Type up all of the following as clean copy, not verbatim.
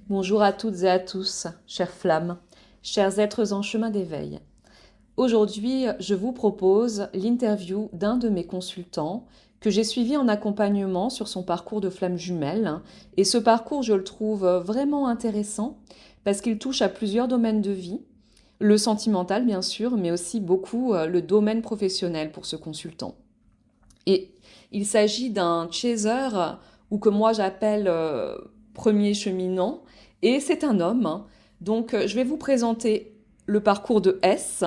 Bonjour à toutes et à tous, chères flammes, chers êtres en chemin d'éveil. Aujourd'hui, je vous propose l'interview d'un de mes consultants que j'ai suivi en accompagnement sur son parcours de flamme jumelle. Et ce parcours, je le trouve vraiment intéressant parce qu'il touche à plusieurs domaines de vie, le sentimental bien sûr, mais aussi beaucoup le domaine professionnel pour ce consultant. Et il s'agit d'un chaser ou que moi j'appelle premier cheminant, et c'est un homme. Donc je vais vous présenter le parcours de S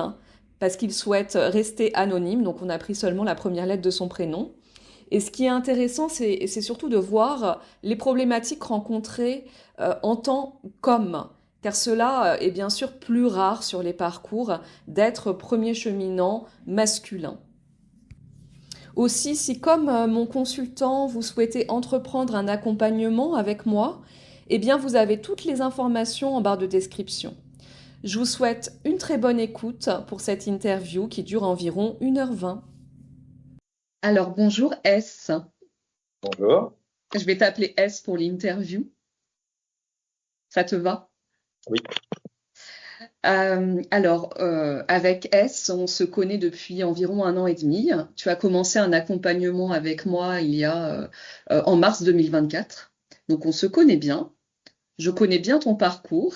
parce qu'il souhaite rester anonyme, donc on a pris seulement la première lettre de son prénom. Et ce qui est intéressant, c'est surtout de voir les problématiques rencontrées en tant qu'homme, car cela est bien sûr plus rare sur les parcours d'être premier cheminant masculin. Aussi, si comme mon consultant, vous souhaitez entreprendre un accompagnement avec moi, eh bien vous avez toutes les informations en barre de description. Je vous souhaite une très bonne écoute pour cette interview qui dure environ 1h20. Alors bonjour S, Bonjour. je vais t'appeler S pour l'interview, ça te va? Oui, Avec S, on se connaît depuis environ 1 an et demi. Tu as commencé un accompagnement avec moi en mars 2024. Donc on se connaît bien. Je connais bien ton parcours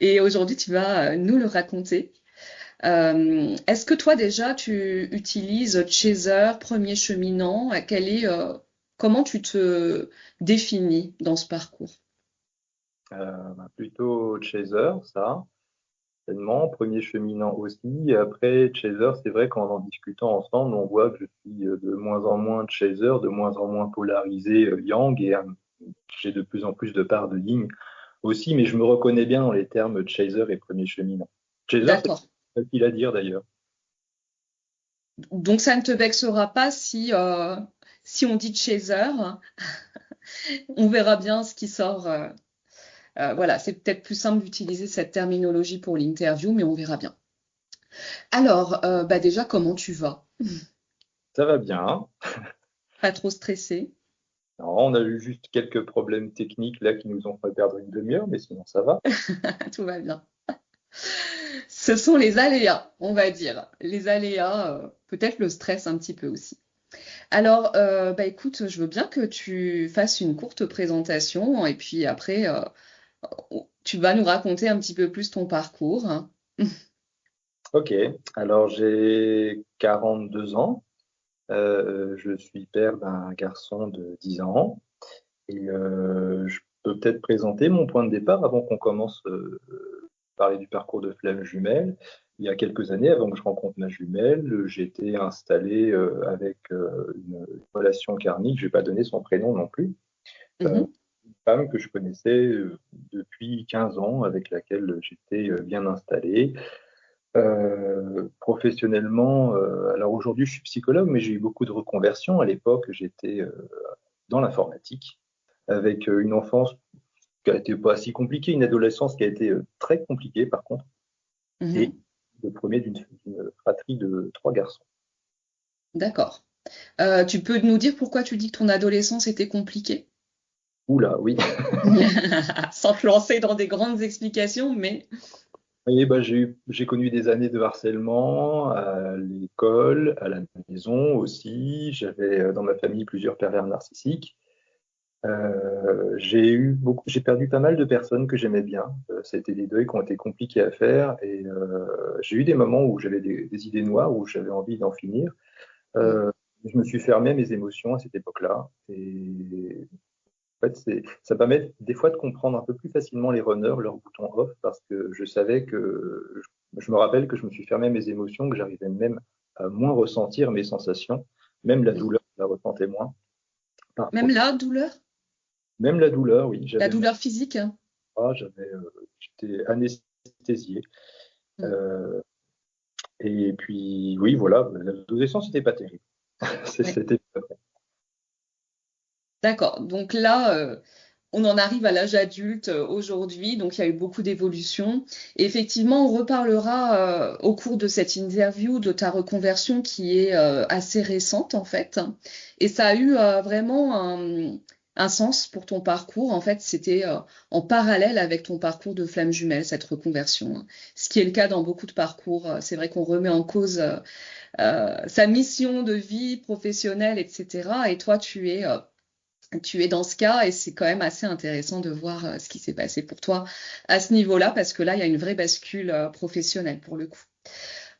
et aujourd'hui tu vas nous le raconter. Est-ce que toi déjà tu utilises Chaser, premier cheminant? Comment tu te définis dans ce parcours? plutôt Chaser, ça, certainement. Premier cheminant aussi. Après, Chaser, c'est vrai qu'en en discutant ensemble, on voit que je suis de moins en moins Chaser, de moins en moins polarisé Yang, et j'ai de plus en plus de part de Yin aussi, mais je me reconnais bien dans les termes Chaser et premier cheminant. Chaser, c'est D'accord. facile à dire d'ailleurs. Donc ça ne te vexera pas si on dit chaser, on verra bien ce qui sort. Voilà, c'est peut-être plus simple d'utiliser cette terminologie pour l'interview, mais on verra bien. Alors, déjà, comment tu vas? Ça va bien. Pas trop stressé? Alors, on a eu juste quelques problèmes techniques là qui nous ont fait perdre une demi-heure, mais sinon ça va. Tout va bien. Ce sont les aléas, on va dire. Les aléas, peut-être le stress un petit peu aussi. Alors, écoute, je veux bien que tu fasses une courte présentation et puis après, tu vas nous raconter un petit peu plus ton parcours, hein. Ok, alors j'ai 42 ans. Je suis père d'un garçon de 10 ans et je peux peut-être présenter mon point de départ avant qu'on commence à parler du parcours de flamme jumelle. Il y a quelques années, avant que je rencontre ma jumelle, j'étais installé avec une relation karmique, je vais pas donner son prénom non plus, Mhm. une femme que je connaissais depuis 15 ans, avec laquelle j'étais bien installé. Professionnellement, alors aujourd'hui je suis psychologue, mais j'ai eu beaucoup de reconversions. À l'époque, j'étais dans l'informatique, avec une enfance qui a été pas si compliquée, une adolescence qui a été très compliquée par contre, et Mhm. le premier d'une fratrie de 3 garçons. D'accord. Tu peux nous dire pourquoi tu dis que ton adolescence était compliquée? Oula, oui. Sans te lancer dans des grandes explications, mais Et ben, j'ai connu des années de harcèlement à l'école, à la maison aussi. J'avais dans ma famille plusieurs pervers narcissiques. J'ai perdu pas mal de personnes que j'aimais bien. C'était des deuils qui ont été compliqués à faire et j'ai eu des moments où j'avais des idées noires, où j'avais envie d'en finir. mm, Euh, je me suis fermé à mes émotions à cette époque-là et en fait, ça permet des fois de comprendre un peu plus facilement les runners, leurs boutons off, parce que je savais que je me rappelle que je me suis fermé à mes émotions, que j'arrivais même à moins ressentir mes sensations, même la mm. douleur, je la ressentais moins Même parfois. la douleur, Même la douleur, oui, la j'avais mal. douleur physique, hein. J'étais anesthésié. Mm. Euh, et puis, oui, voilà, l'adolescence, c'était pas terrible. Ouais. C'était D'accord. Donc là, on en arrive à l'âge adulte aujourd'hui, donc il y a eu beaucoup d'évolutions. Et effectivement, on reparlera au cours de cette interview de ta reconversion qui est assez récente en fait. Et ça a eu vraiment un sens pour ton parcours. En fait, c'était en parallèle avec ton parcours de flamme jumelle, cette reconversion, hein. Ce qui est le cas dans beaucoup de parcours. C'est vrai qu'on remet en cause sa mission de vie professionnelle, etc. Et toi, tu es dans ce cas et c'est quand même assez intéressant de voir ce qui s'est passé pour toi à ce niveau-là, parce que là, il y a une vraie bascule professionnelle pour le coup.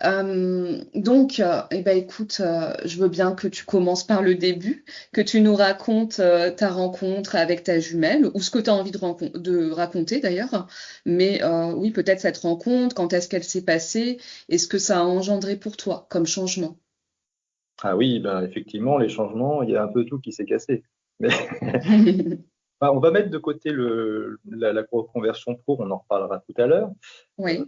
Donc, eh ben, écoute, je veux bien que tu commences par le début, que tu nous racontes ta rencontre avec ta jumelle, ou ce que tu as envie de raconter d'ailleurs. Mais oui, peut-être cette rencontre, quand est-ce qu'elle s'est passée, et ce que ça a engendré pour toi comme changement. Ah oui, ben, effectivement, les changements, il y a un peu tout qui s'est cassé. Mais on va mettre de côté la reconversion pro, on en reparlera tout à l'heure. Oui,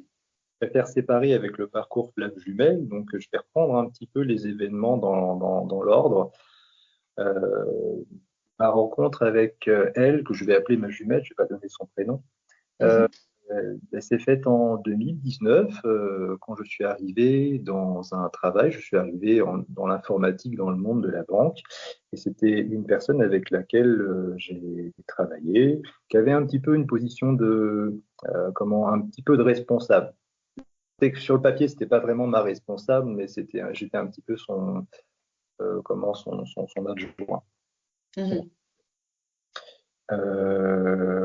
Je préfère séparer avec le parcours flamme jumelle, donc je vais reprendre un petit peu les événements dans l'ordre. Euh, Ma rencontre avec elle, que je vais appeler ma jumelle, je ne vais pas donner son prénom, euh, mhm. elle s'est faite en 2019, quand je suis arrivé dans un travail. Je suis arrivé dans l'informatique, dans le monde de la banque, et c'était une personne avec laquelle j'ai travaillé, qui avait un petit peu une position un petit peu de responsable. C'est que sur le papier, c'était pas vraiment ma responsable, mais j'étais un petit peu son adjoint. Mhm.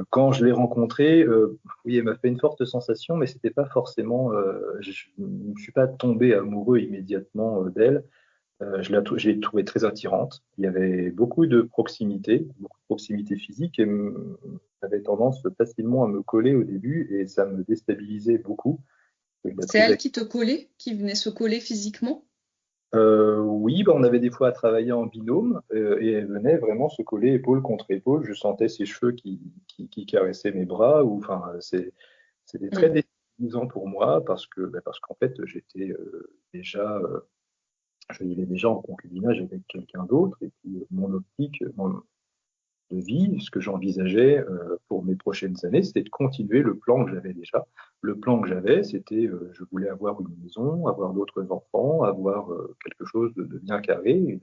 Quand je l'ai rencontrée, oui, elle m'a fait une forte sensation, mais c'était pas forcément. Je ne suis pas tombé amoureux immédiatement d'elle. Je l'ai trouvée très attirante. Il y avait beaucoup de proximité physique, et avait tendance facilement à me coller au début, et ça me déstabilisait beaucoup. Je la C'est elle trouvais. qui te collait, qui venait se coller physiquement? Oui, bah, on avait des fois à travailler en binôme, et elle venait vraiment se coller épaule contre épaule. Je sentais ses cheveux qui caressaient mes bras. C'était très Mm. déstabilisant pour moi parce qu'en fait, je vivais déjà en concubinage avec quelqu'un d'autre, et puis mon optique de vie, ce que j'envisageais pour mes prochaines années, c'était de continuer le plan que j'avais déjà. Le plan que j'avais, c'était, je voulais avoir une maison, avoir d'autres enfants, avoir quelque chose de bien carré,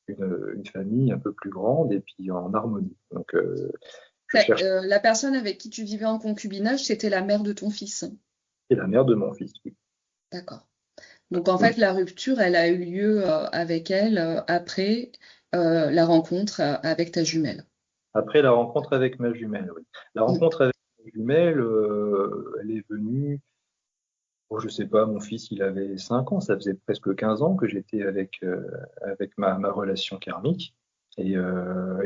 une famille un peu plus grande et puis en harmonie. Donc, je cherchais La personne avec qui tu vivais en concubinage, c'était la mère de ton fils. la mère de mon fils. Oui. D'accord. Donc en fait, la rupture, elle a eu lieu avec elle après la rencontre avec ta jumelle. Après la rencontre avec ma jumelle, oui. La Mm. rencontre avec ma jumelle, elle est venue, oh, je sais pas, mon fils, il avait 5 ans, ça faisait presque 15 ans que j'étais avec ma relation karmique. Et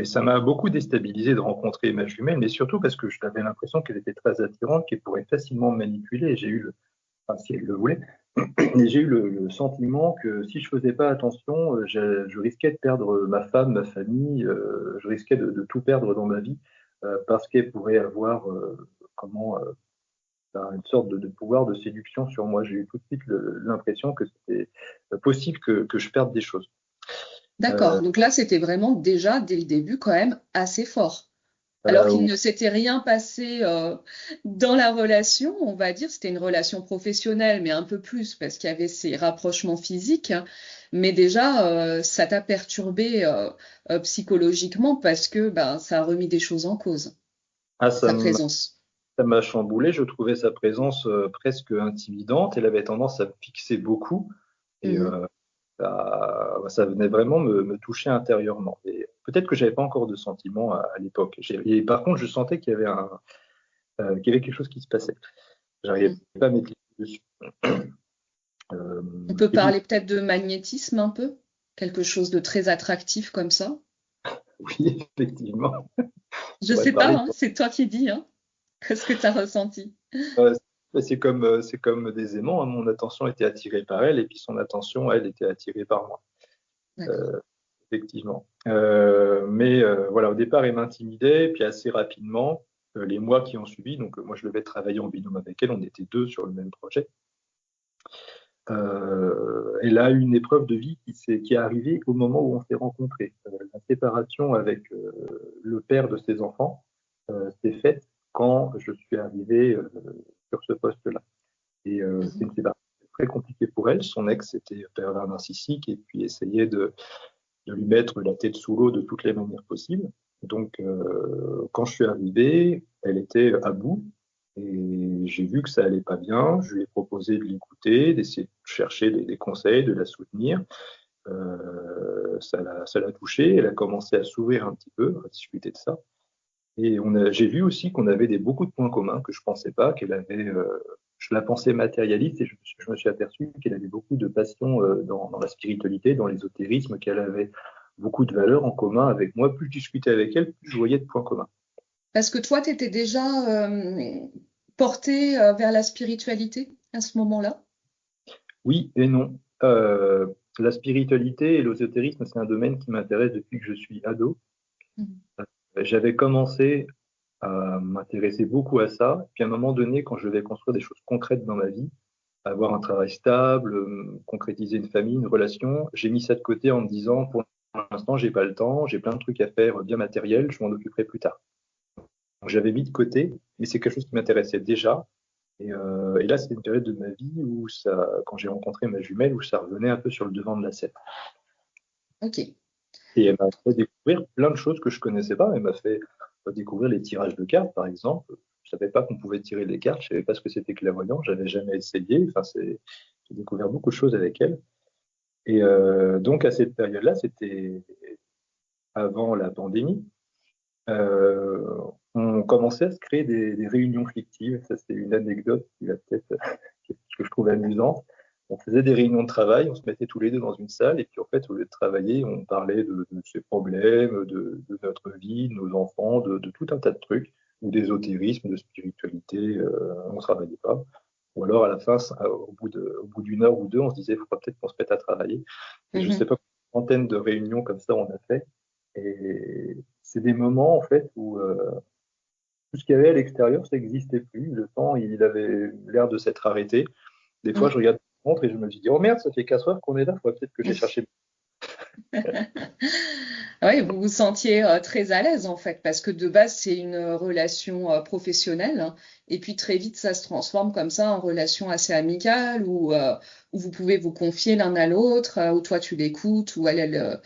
ça m'a beaucoup déstabilisé de rencontrer ma jumelle, mais surtout parce que j'avais l'impression qu'elle était très attirante, qu'elle pourrait facilement me manipuler. Enfin, si elle le voulait, et j'ai eu le sentiment que si je faisais pas attention, je risquais de perdre ma femme, ma famille, je risquais de tout perdre dans ma vie, parce qu'elle pourrait avoir comment une sorte de pouvoir de séduction sur moi. J'ai eu tout de suite l'impression que c'était possible que je perde des choses. D'accord. Euh, Donc là, c'était vraiment déjà, dès le début, quand même assez fort. Alors qu'il euh, ne s'était rien passé dans la relation, on va dire, c'était une relation professionnelle, mais un peu plus, parce qu'il y avait ces rapprochements physiques, hein. Mais déjà, ça t'a perturbé psychologiquement parce que ben, ça a remis des choses en cause, ah, sa présence. ça m'a chamboulé. Je trouvais sa présence presque intimidante. Elle avait tendance à me fixer beaucoup. Et Mhm. ça venait vraiment me toucher intérieurement. Et peut-être que j'avais pas encore de sentiments à l'époque. Et par contre, je sentais qu'il y avait quelque chose qui se passait. J'arrivais Mhm. pas à mettre les mots dessus. On peut Et puis, parler peut-être de magnétisme un peu, quelque chose de très attractif comme ça. oui, effectivement, on Je pourrait sais pas, parler. hein, c'est toi qui dis, hein. Qu'est-ce que tu as ressenti? Euh, c'est comme des aimants, hein. Mon attention était attirée par elle, et puis son attention, elle, était attirée par moi. D'accord. Euh, Effectivement. Mais voilà, au départ, elle m'intimidait, puis assez rapidement, les mois qui ont suivi, donc moi je devais travailler en binôme avec elle, on était deux sur le même projet. Elle a eu une épreuve de vie qui est arrivée au moment où on s'est rencontrés. La séparation avec le père de ses enfants s'est faite quand je suis arrivé sur ce poste-là. Et c'est Mhm. une séparation très compliquée pour elle. Son ex était pervers narcissique et puis essayait de lui mettre la tête sous l'eau de toutes les manières possibles. Quand je suis arrivé, elle était à bout et j'ai vu que ça allait pas bien. Je lui ai proposé de l'écouter, d'essayer de chercher des conseils, de la soutenir. Ça l'a touchée. Elle a commencé à s'ouvrir un petit peu, à discuter de ça. Et j'ai vu aussi qu'on avait beaucoup de points communs que je pensais pas, qu'elle avait. Je la pensais matérialiste et je me suis aperçu qu'elle avait beaucoup de passion dans la spiritualité, dans l'ésotérisme, qu'elle avait beaucoup de valeurs en commun avec moi. Plus je discutais avec elle, plus je voyais de points communs. Parce que toi, tu étais déjà porté vers la spiritualité à ce moment-là? Oui et non. La spiritualité et l'ésotérisme, c'est un domaine qui m'intéresse depuis que je suis ado. Mhm. J'avais commencé à m'intéresser beaucoup à ça. Puis à un moment donné, quand je devais construire des choses concrètes dans ma vie, avoir un travail stable, concrétiser une famille, une relation, j'ai mis ça de côté en me disant, pour l'instant, j'ai pas le temps, j'ai plein de trucs à faire bien matériels, je m'en occuperai plus tard. Donc, j'avais mis de côté, mais c'est quelque chose qui m'intéressait déjà. Et là, c'est une période de ma vie où ça, quand j'ai rencontré ma jumelle, où ça revenait un peu sur le devant de la scène. Ok. Et elle m'a fait découvrir plein de choses que je connaissais pas. Elle m'a fait découvrir les tirages de cartes, par exemple. Je savais pas qu'on pouvait tirer des cartes. Je savais pas ce que c'était que la voyance. J'avais jamais essayé. Enfin, j'ai découvert beaucoup de choses avec elle. Et donc, à cette période-là, c'était avant la pandémie. euh, on commençait à se créer des réunions fictives. Ça, c'est une anecdote qui va peut-être que je trouve amusante. On faisait des réunions de travail, on se mettait tous les deux dans une salle, et puis en fait, au lieu de travailler, on parlait de ses problèmes, de notre vie, de nos enfants, de tout un tas de trucs, ou d'ésotérisme, de spiritualité, on ne travaillait pas. Ou alors, à la fin, au bout d'une heure ou deux, on se disait, il faudra peut-être qu'on se mette à travailler. Et je ne sais Mhm. pas combien de centaines de réunions comme ça on a fait. Et c'est des moments, en fait, où tout ce qu'il y avait à l'extérieur, ça n'existait plus. Le temps, il avait l'air de s'être arrêté. Des fois, je Mhm. regarde ma montre et je me dis, oh merde, ça fait 4 heures qu'on est là, il faudrait peut-être que j'ai cherché. Oui, vous vous sentiez très à l'aise en fait, parce que de base c'est une relation professionnelle, hein, et puis très vite ça se transforme comme ça en relation assez amicale où vous pouvez vous confier l'un à l'autre, où toi tu l'écoutes, où elle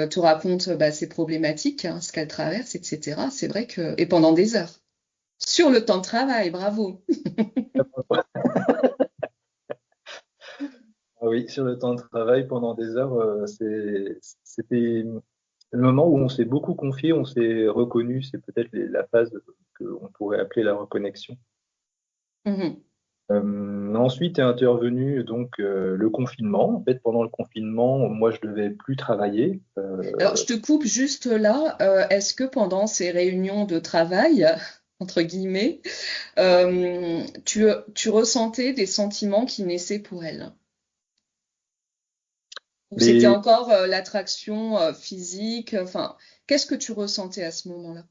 te raconte ses problématiques, hein, ce qu'elle traverse, etc. C'est vrai que et pendant des heures sur le temps de travail, bravo. Ah oui, sur le temps de travail, pendant des heures, c'était le moment où on s'est beaucoup confié, on s'est reconnu, c'est peut-être la phase qu'on pourrait appeler la reconnexion. Mhm. Ensuite est intervenu donc le confinement. En fait, pendant le confinement, moi, je devais plus travailler. Alors, je te coupe juste là. Est-ce que pendant ces réunions de travail, entre guillemets, tu ressentais des sentiments qui naissaient pour elle? Ou c'était Les, encore l'attraction physique? Enfin, qu'est-ce que tu ressentais à ce moment-là?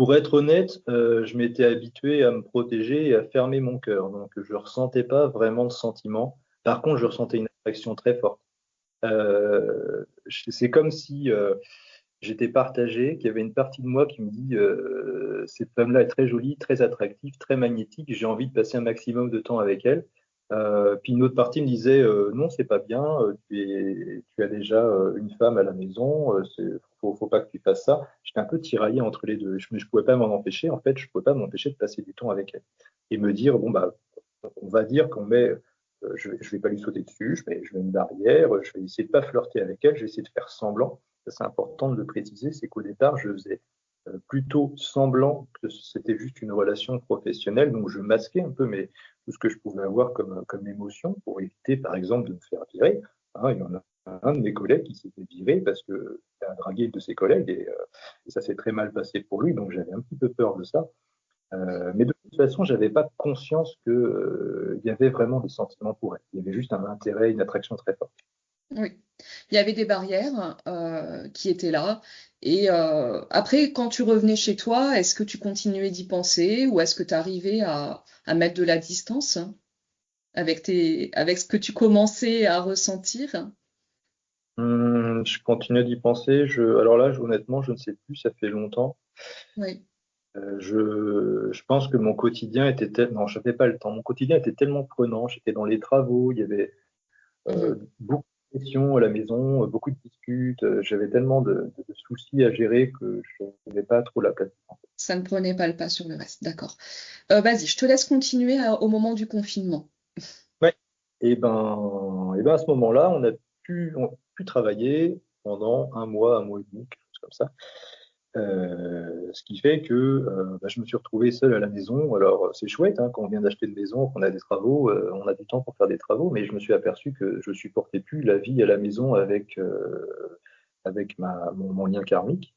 pour être honnête, je m'étais habitué à me protéger et à fermer mon cœur. Donc, je ressentais pas vraiment de sentiments. Par contre, je ressentais une attraction très forte. C'est comme si j'étais partagé, qu'il y avait une partie de moi qui me dit cette femme-là est très jolie, très attractive, très magnétique, j'ai envie de passer un maximum de temps avec elle. Puis une autre partie me disait non, c'est pas bien, tu as déjà une femme à la maison, faut pas que tu fasses ça. J'étais un peu tiraillé entre les deux. Je pouvais pas m'en empêcher, en fait, je pouvais pas m'empêcher de passer du temps avec elle et me dire bon bah on va dire qu'on met je vais pas lui sauter dessus, je mets une barrière, je vais essayer de pas flirter avec elle, je vais essayer de faire semblant. Ça, c'est important de le préciser, c'est qu'au départ, je faisais plutôt semblant que c'était juste une relation professionnelle, donc je masquais un peu tout ce que je pouvais avoir comme émotion pour éviter, par exemple, de me faire virer. Hein, il y en a un de mes collègues qui s'est fait virer parce qu'il a dragué une de ses collègues et ça s'est très mal passé pour lui, donc j'avais un petit peu peur de ça. Mais de toute façon, j'avais pas conscience que il y avait vraiment des sentiments pour elle. Il y avait juste un intérêt, une attraction très forte. Oui, il y avait des barrières qui étaient là. Et après, quand tu revenais chez toi, est-ce que tu continuais d'y penser ou est-ce que tu arrivais à mettre de la distance avec avec ce que tu commençais à ressentir? Je continue d'y penser. Alors là, honnêtement, je ne sais plus. Ça fait longtemps. Oui. Je pense que mon quotidien était non, je n'avais pas le temps. Mon quotidien était tellement prenant. J'étais dans les travaux. Il y avait Mhm. beaucoup. pression à la maison, beaucoup de disputes. J'avais tellement de soucis à gérer que je n'avais pas trop la place. Ça ne prenait pas le pas sur le reste, d'accord. Vas-y, je te laisse continuer au moment du confinement. Ouais. Et ben à ce moment-là, on a pu travailler pendant un mois et demi, quelque chose comme ça. Ce qui fait que je me suis retrouvé seul à la maison. Alors c'est chouette hein, quand on vient d'acheter une maison, qu'on a des travaux, on a du temps pour faire des travaux, mais je me suis aperçu que je supportais plus la vie à la maison avec mon lien karmique,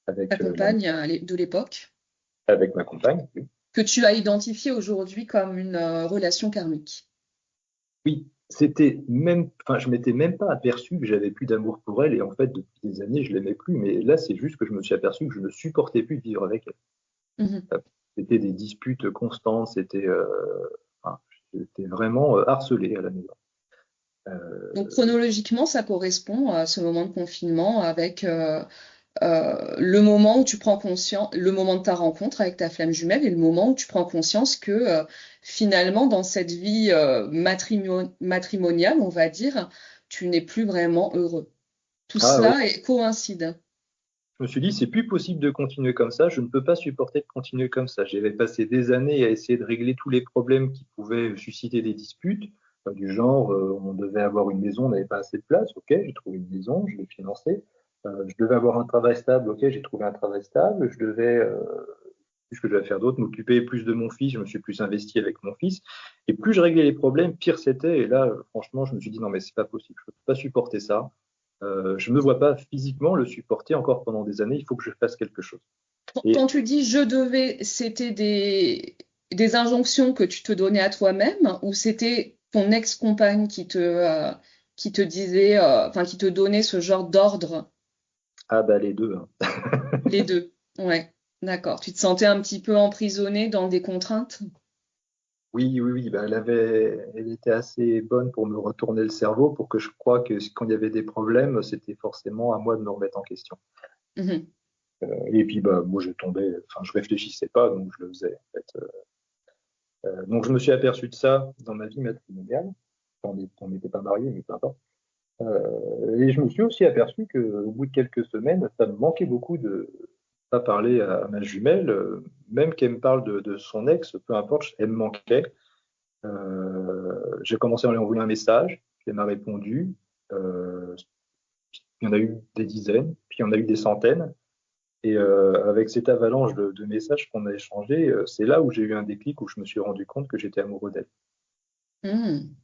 Ta avec, compagne de l'époque, avec ma compagne. Oui, que tu as identifiée aujourd'hui comme une relation karmique. oui, c'était même, enfin je m'étais même pas aperçu que j'avais plus d'amour pour elle et en fait depuis des années je l'aimais plus, mais là c'est juste que je me suis aperçu que je ne supportais plus de vivre avec elle. Mhm. C'était des disputes constantes, enfin, j'étais vraiment harcelé à la maison. Donc Euh, chronologiquement, ça correspond à ce moment de confinement avec le moment où tu prends conscience, le moment de ta rencontre avec ta flamme jumelle et le moment où tu prends conscience que finalement, dans cette vie matrimoniale, on va dire, tu n'es plus vraiment heureux. Tout ah oui, cela coïncide. je me suis dit, c'est plus possible de continuer comme ça, je ne peux pas supporter de continuer comme ça. J'avais passé des années à essayer de régler tous les problèmes qui pouvaient susciter des disputes, du genre, on devait avoir une maison, on n'avait pas assez de place, ok, j'ai trouvé une maison, je l'ai financée. Je devais avoir un travail stable, ok, j'ai trouvé un travail stable. Je devais, plus que je devais faire d'autre, m'occuper plus de mon fils, je me suis plus investi avec mon fils. Et plus je réglais les problèmes, pire c'était. Et là, franchement, je me suis dit, non, mais c'est pas possible, je peux pas supporter ça. Je ne me vois pas physiquement le supporter encore pendant des années, il faut que je fasse quelque chose. Quand Et tu dis je devais, c'était des injonctions que tu te donnais à toi-même ou c'était ton ex-compagne qui te disait, enfin, qui te donnait ce genre d'ordre? ah bah les deux, hein. Les deux. Ouais, d'accord. Tu te sentais un petit peu emprisonné dans des contraintes? Oui, oui, oui, bah, elle était assez bonne pour me retourner le cerveau, pour que je croie que quand il y avait des problèmes, c'était forcément à moi de me remettre en question. Mhm. Et puis bah moi je tombais, enfin je réfléchissais pas, donc je le faisais. En fait. Donc je me suis aperçu de ça dans ma vie matrimoniale. On n'était pas mariés, mais peu importe. Et je me suis aussi aperçu qu'au bout de quelques semaines, ça me manquait beaucoup de pas parler à ma jumelle, même qu'elle me parle de son ex, peu importe, elle me manquait. J'ai commencé à lui envoyer un message, elle m'a répondu. Euh, il y en a eu des dizaines, puis il y en a eu des centaines. Et avec cette avalanche de messages qu'on a échangés, c'est là où j'ai eu un déclic, où je me suis rendu compte que j'étais amoureux d'elle. Mhm.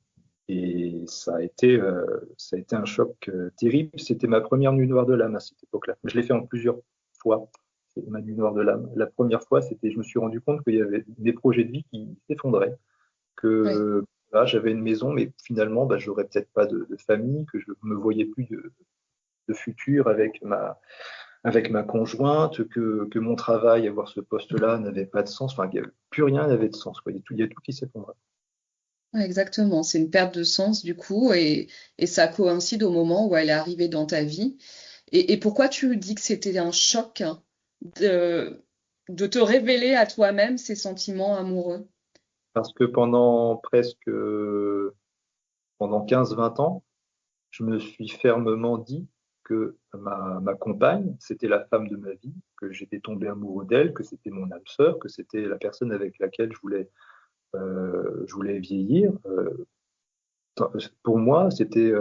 Et ça a été un choc terrible. C'était ma première nuit noire de l'âme à cette époque-là. Je l'ai fait en plusieurs fois. C'est ma nuit noire de l'âme. La première fois, c'était, je me suis rendu compte qu'il y avait des projets de vie qui s'effondraient, Ouais, que là, j'avais une maison, mais finalement, bah, j'aurais peut-être pas de famille, que je me voyais plus de futur avec ma conjointe, que mon travail, avoir ce poste-là, n'avait pas de sens. Enfin, plus rien n'avait de sens, quoi. Il y a tout qui s'effondrait. ouais, exactement. C'est une perte de sens du coup et ça coïncide au moment où elle est arrivée dans ta vie. Et pourquoi tu dis que c'était un choc de, de te révéler à toi-même ces sentiments amoureux? Parce que pendant 15-20 ans, je me suis fermement dit que ma compagne, c'était la femme de ma vie, que j'étais tombé amoureux d'elle, que c'était mon âme sœur, que c'était la personne avec laquelle je voulais vieillir. Pour moi, c'était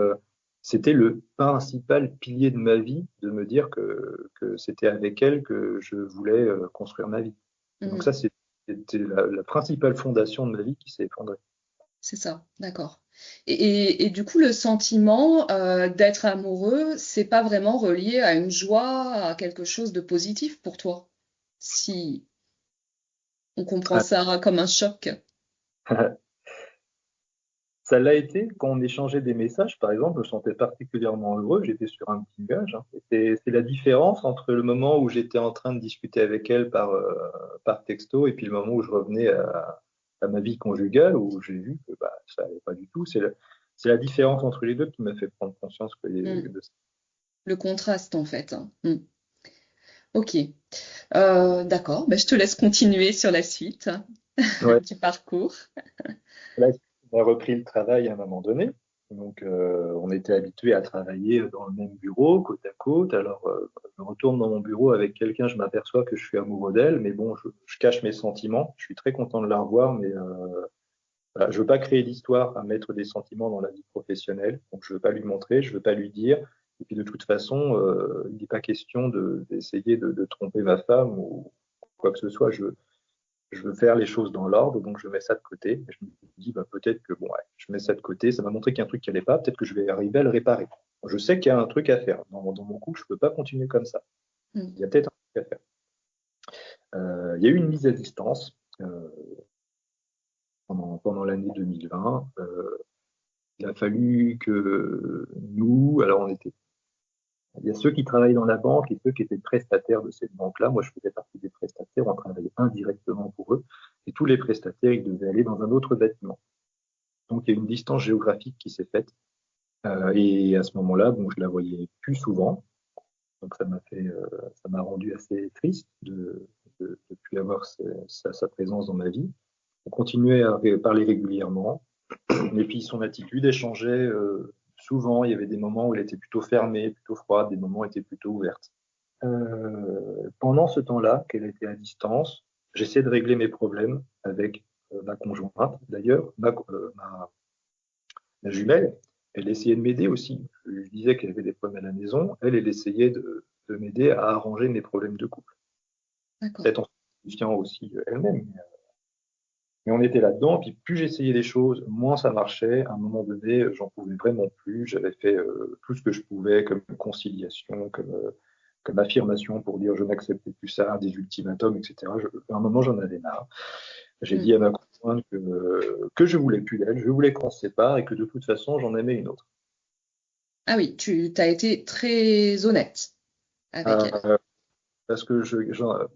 le principal pilier de ma vie de me dire que c'était avec elle que je voulais construire ma vie. Et donc ça, Mhm. c'était la principale fondation de ma vie qui s'est effondrée. C'est ça, d'accord. Et du coup, le sentiment d'être amoureux, c'est pas vraiment relié à une joie, à quelque chose de positif pour toi, si on comprend ça comme un choc. Ça l'a été quand on échangeait des messages, par exemple, je me sentais particulièrement heureux, j'étais sur un petit nuage, hein. C'est la différence entre le moment où j'étais en train de discuter avec elle par texto et puis le moment où je revenais à ma vie conjugale, où j'ai vu que bah, ça allait pas du tout. C'est la différence entre les deux qui m'a fait prendre conscience Mm. de ça. Le contraste, en fait. Mm. Ok. D'accord. Ben, je te laisse continuer sur la suite Ouais. du parcours. Là, on a repris le travail à un moment donné. Donc, on était habitués à travailler dans le même bureau, côte à côte. Alors, je retourne dans mon bureau avec quelqu'un, je m'aperçois que je suis amoureux d'elle, mais bon, je cache mes sentiments. Je suis très content de la revoir, mais voilà, je veux pas créer d'histoire à mettre des sentiments dans la vie professionnelle. Donc, je veux pas lui montrer, je veux pas lui dire. Et puis, de toute façon, il n'est pas question d'essayer de tromper ma femme ou quoi que ce soit. Je veux faire les choses dans l'ordre, donc je mets ça de côté. Et je me dis, bah, peut-être que bon, ouais, je mets ça de côté, ça m'a montré qu'il y a un truc qui allait pas, peut-être que je vais arriver à le réparer. Je sais qu'il y a un truc à faire. Dans mon couple, je peux pas continuer comme ça. Mm. Il y a peut-être un truc à faire. Il y a eu une mise à distance pendant l'année 2020. Il a fallu que nous, alors on était, il y a ceux qui travaillent dans la banque et ceux qui étaient prestataires de cette banque-là. Moi, je faisais partie des prestataires, on travaillait indirectement pour eux. Et tous les prestataires, ils devaient aller dans un autre bâtiment. Donc, il y a une distance géographique qui s'est faite. Et à ce moment-là, bon, je la voyais plus souvent. Donc, ça m'a rendu assez triste de plus avoir sa présence dans ma vie. On continuait à parler régulièrement. Et puis, son attitude elle changeait souvent. Il y avait des moments où elle était plutôt fermée, plutôt froide, des moments où elle était plutôt ouverte. Pendant ce temps-là, qu'elle était à distance, j'essaie de régler mes problèmes avec ma conjointe. D'ailleurs, ma jumelle, elle essayait de m'aider aussi. Je lui disais qu'elle avait des problèmes à la maison. Elle essayait de m'aider à arranger mes problèmes de couple. D'accord. Peut-être en simplifiant aussi elle-même. Mais on était là-dedans. Puis plus j'essayais les choses, moins ça marchait. À un moment donné, j'en pouvais vraiment plus. J'avais fait tout ce que je pouvais comme conciliation, comme affirmation pour dire je n'acceptais plus ça, des ultimatums, etc. À un moment, j'en avais marre. J'ai Mm. dit à ma conjointe que je voulais plus d'elle, je voulais qu'on se sépare et que de toute façon, j'en aimais une autre. Ah oui, tu as été très honnête avec elle. Euh, Parce que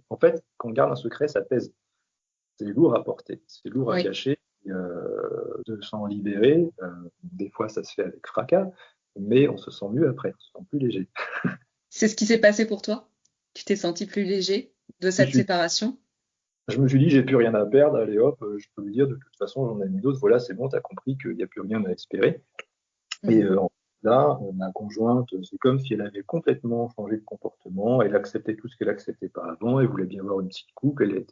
en fait, quand on garde un secret, ça pèse. C'est lourd à porter, c'est lourd à Oui. cacher, de s'en libérer. Des fois, ça se fait avec fracas, mais on se sent mieux après, on se sent plus léger. C'est ce qui s'est passé pour toi? Tu t'es senti plus léger de Je me cette suis, séparation? je me suis dit, j'ai plus rien à perdre, allez hop, je peux lui dire, de toute façon, j'en ai mis d'autres, voilà, c'est bon, t'as compris qu'il n'y a plus rien à espérer. Et Mhm. là, ma conjointe, c'est comme si elle avait complètement changé de comportement, elle acceptait tout ce qu'elle acceptait pas avant, elle voulait bien avoir une petite coupe, elle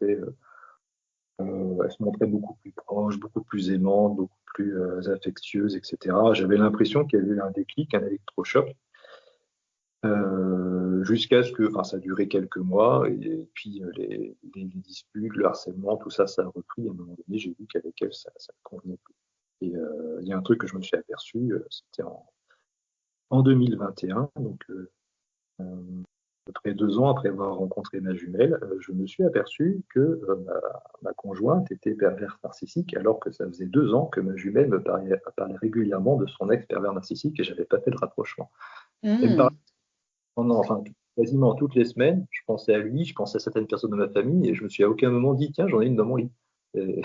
se montrait beaucoup plus proche, beaucoup plus aimante, beaucoup plus affectueuse, etc. J'avais l'impression qu'il y avait eu un déclic, un électrochoc, jusqu'à ce que, enfin, ça a duré quelques mois, et puis les disputes, le harcèlement, tout ça, ça a repris. À un moment donné, j'ai vu qu'avec elle, ça ne convenait plus. Et il y a un truc que je me suis aperçu, c'était en 2021, donc à peu près 2 ans après avoir rencontré ma jumelle, je me suis aperçu que ma conjointe était perverse narcissique, alors que ça faisait 2 ans que ma jumelle parlait régulièrement de son ex pervers narcissique et j'avais pas fait de rapprochement. Elle me parlait Mm. enfin, quasiment toutes les semaines. Je pensais à lui, je pensais à certaines personnes de ma famille et je me suis à aucun moment dit tiens, j'en ai une dans mon lit. Et,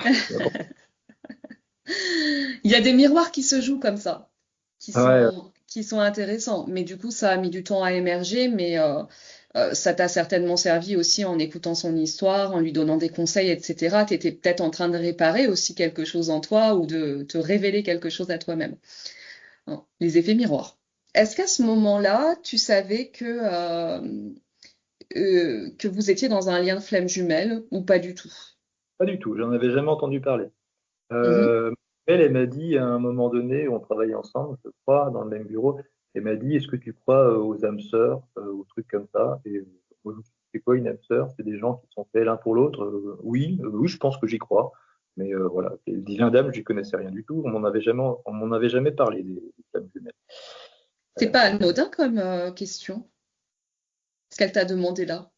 Il y a des miroirs qui se jouent comme ça, ouais, qui sont intéressants. Mais du coup, ça a mis du temps à émerger, mais ça t'a certainement servi aussi en écoutant son histoire, en lui donnant des conseils, etc. Tu étais peut-être en train de réparer aussi quelque chose en toi ou de te révéler quelque chose à toi-même. Hein, les effets miroirs. Est-ce qu'à ce moment-là, tu savais que vous étiez dans un lien de flamme jumelle ou pas du tout? pas du tout, j'en avais jamais entendu parler. Mhm. Euh, elle m'a dit à un moment donné, on travaillait ensemble, je crois, dans le même bureau, elle m'a dit, est-ce que tu crois aux âmes sœurs, aux trucs comme ça? Et moi, je me suis dit, c'est quoi une âme sœur? C'est des gens qui sont faits l'un pour l'autre? Oui, je pense que j'y crois. Mais voilà, le divin d'âme, j'y connaissais rien du tout. On m'en avait jamais parlé des âmes jumelles. C'est pas anodin comme question. Ce qu'elle t'a demandé là.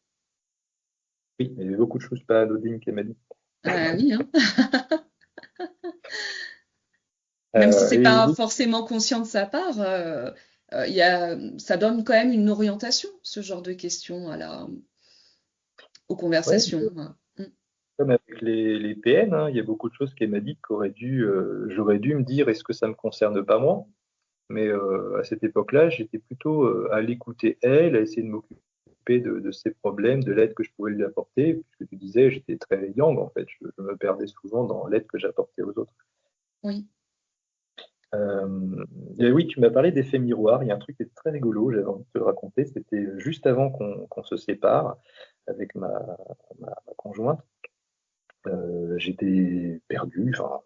Oui, il y avait beaucoup de choses pas anodines qu'elle m'a dit. Ah oui, hein. Même si c'est Et pas oui, forcément conscient de sa part, ça donne quand même une orientation, ce genre de questions aux ouais, conversations. Mm. comme avec les PN, hein, il y a beaucoup de choses qu'elle m'a dit j'aurais dû me dire, est-ce que ça me concerne pas moi? Mais à cette époque-là, j'étais plutôt à l'écouter elle, à essayer de m'occuper de ses problèmes, de l'aide que je pouvais lui apporter. Puisque tu disais, j'étais très yang en fait. Je me perdais souvent dans l'aide que j'apportais aux autres. Oui. Et oui, tu m'as parlé d'effet miroir. Il y a un truc qui est très rigolo, j'avais envie de te le raconter. C'était juste avant qu'on se sépare avec ma conjointe. J'étais perdu. Enfin,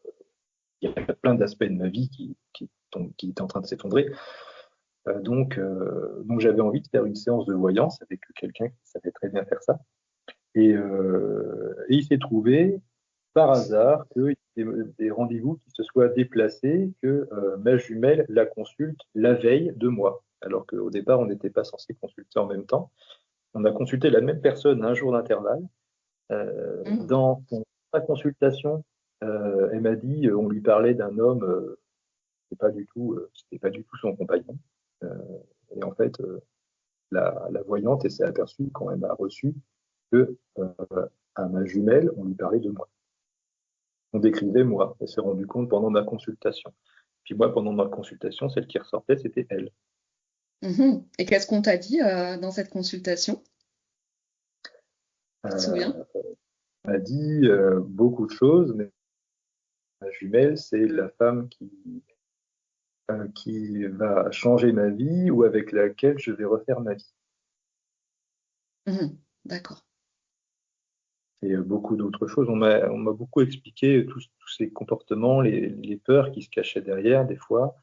il y a plein d'aspects de ma vie qui étaient en train de s'effondrer. Donc j'avais envie de faire une séance de voyance avec quelqu'un qui savait très bien faire ça. Et il s'est trouvé par hasard qu'il y ait des rendez-vous qui se soient déplacés, que ma jumelle la consulte la veille de moi. Alors qu'au départ, on n'était pas censé consulter en même temps. On a consulté la même personne à un jour d'intervalle. Mhm. Sa consultation, elle m'a dit, on lui parlait d'un homme, c'était pas du tout son compagnon. Euh, et en fait, la voyante, elle s'est aperçue quand elle m'a reçu que à ma jumelle, on lui parlait de moi. On décrivait moi. Elle s'est rendue compte pendant ma consultation. Puis moi, pendant ma consultation, celle qui ressortait, c'était elle. Mhm. Et qu'est-ce qu'on t'a dit dans cette consultation? Tu te souviens? Elle m'a dit beaucoup de choses, mais ma jumelle, c'est la femme qui va changer ma vie ou avec laquelle je vais refaire ma vie. Mhm. D'accord. Et beaucoup d'autres choses. On m'a beaucoup expliqué tous ces comportements, les peurs qui se cachaient derrière, des fois,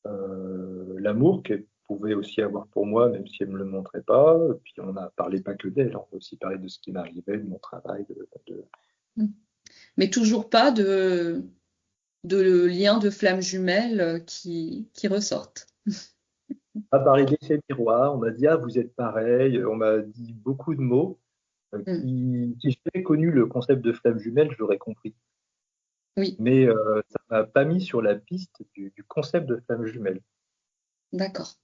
l'amour qu'elle pouvait aussi avoir pour moi, même si elle ne me le montrait pas. Puis on n'a parlé pas que d'elle, on a aussi parlé de ce qui m'arrivait, de mon travail, Mhm. Mais toujours pas de lien de flamme jumelle qui ressortent. On a parlé d'effet miroir, on m'a dit, ah, vous êtes pareil, on m'a dit beaucoup de mots Mhm. si j'avais connu le concept de flamme jumelle, je l'aurais compris. Oui, Mais ça m'a pas mis sur la piste du concept de flamme jumelle. d'accord.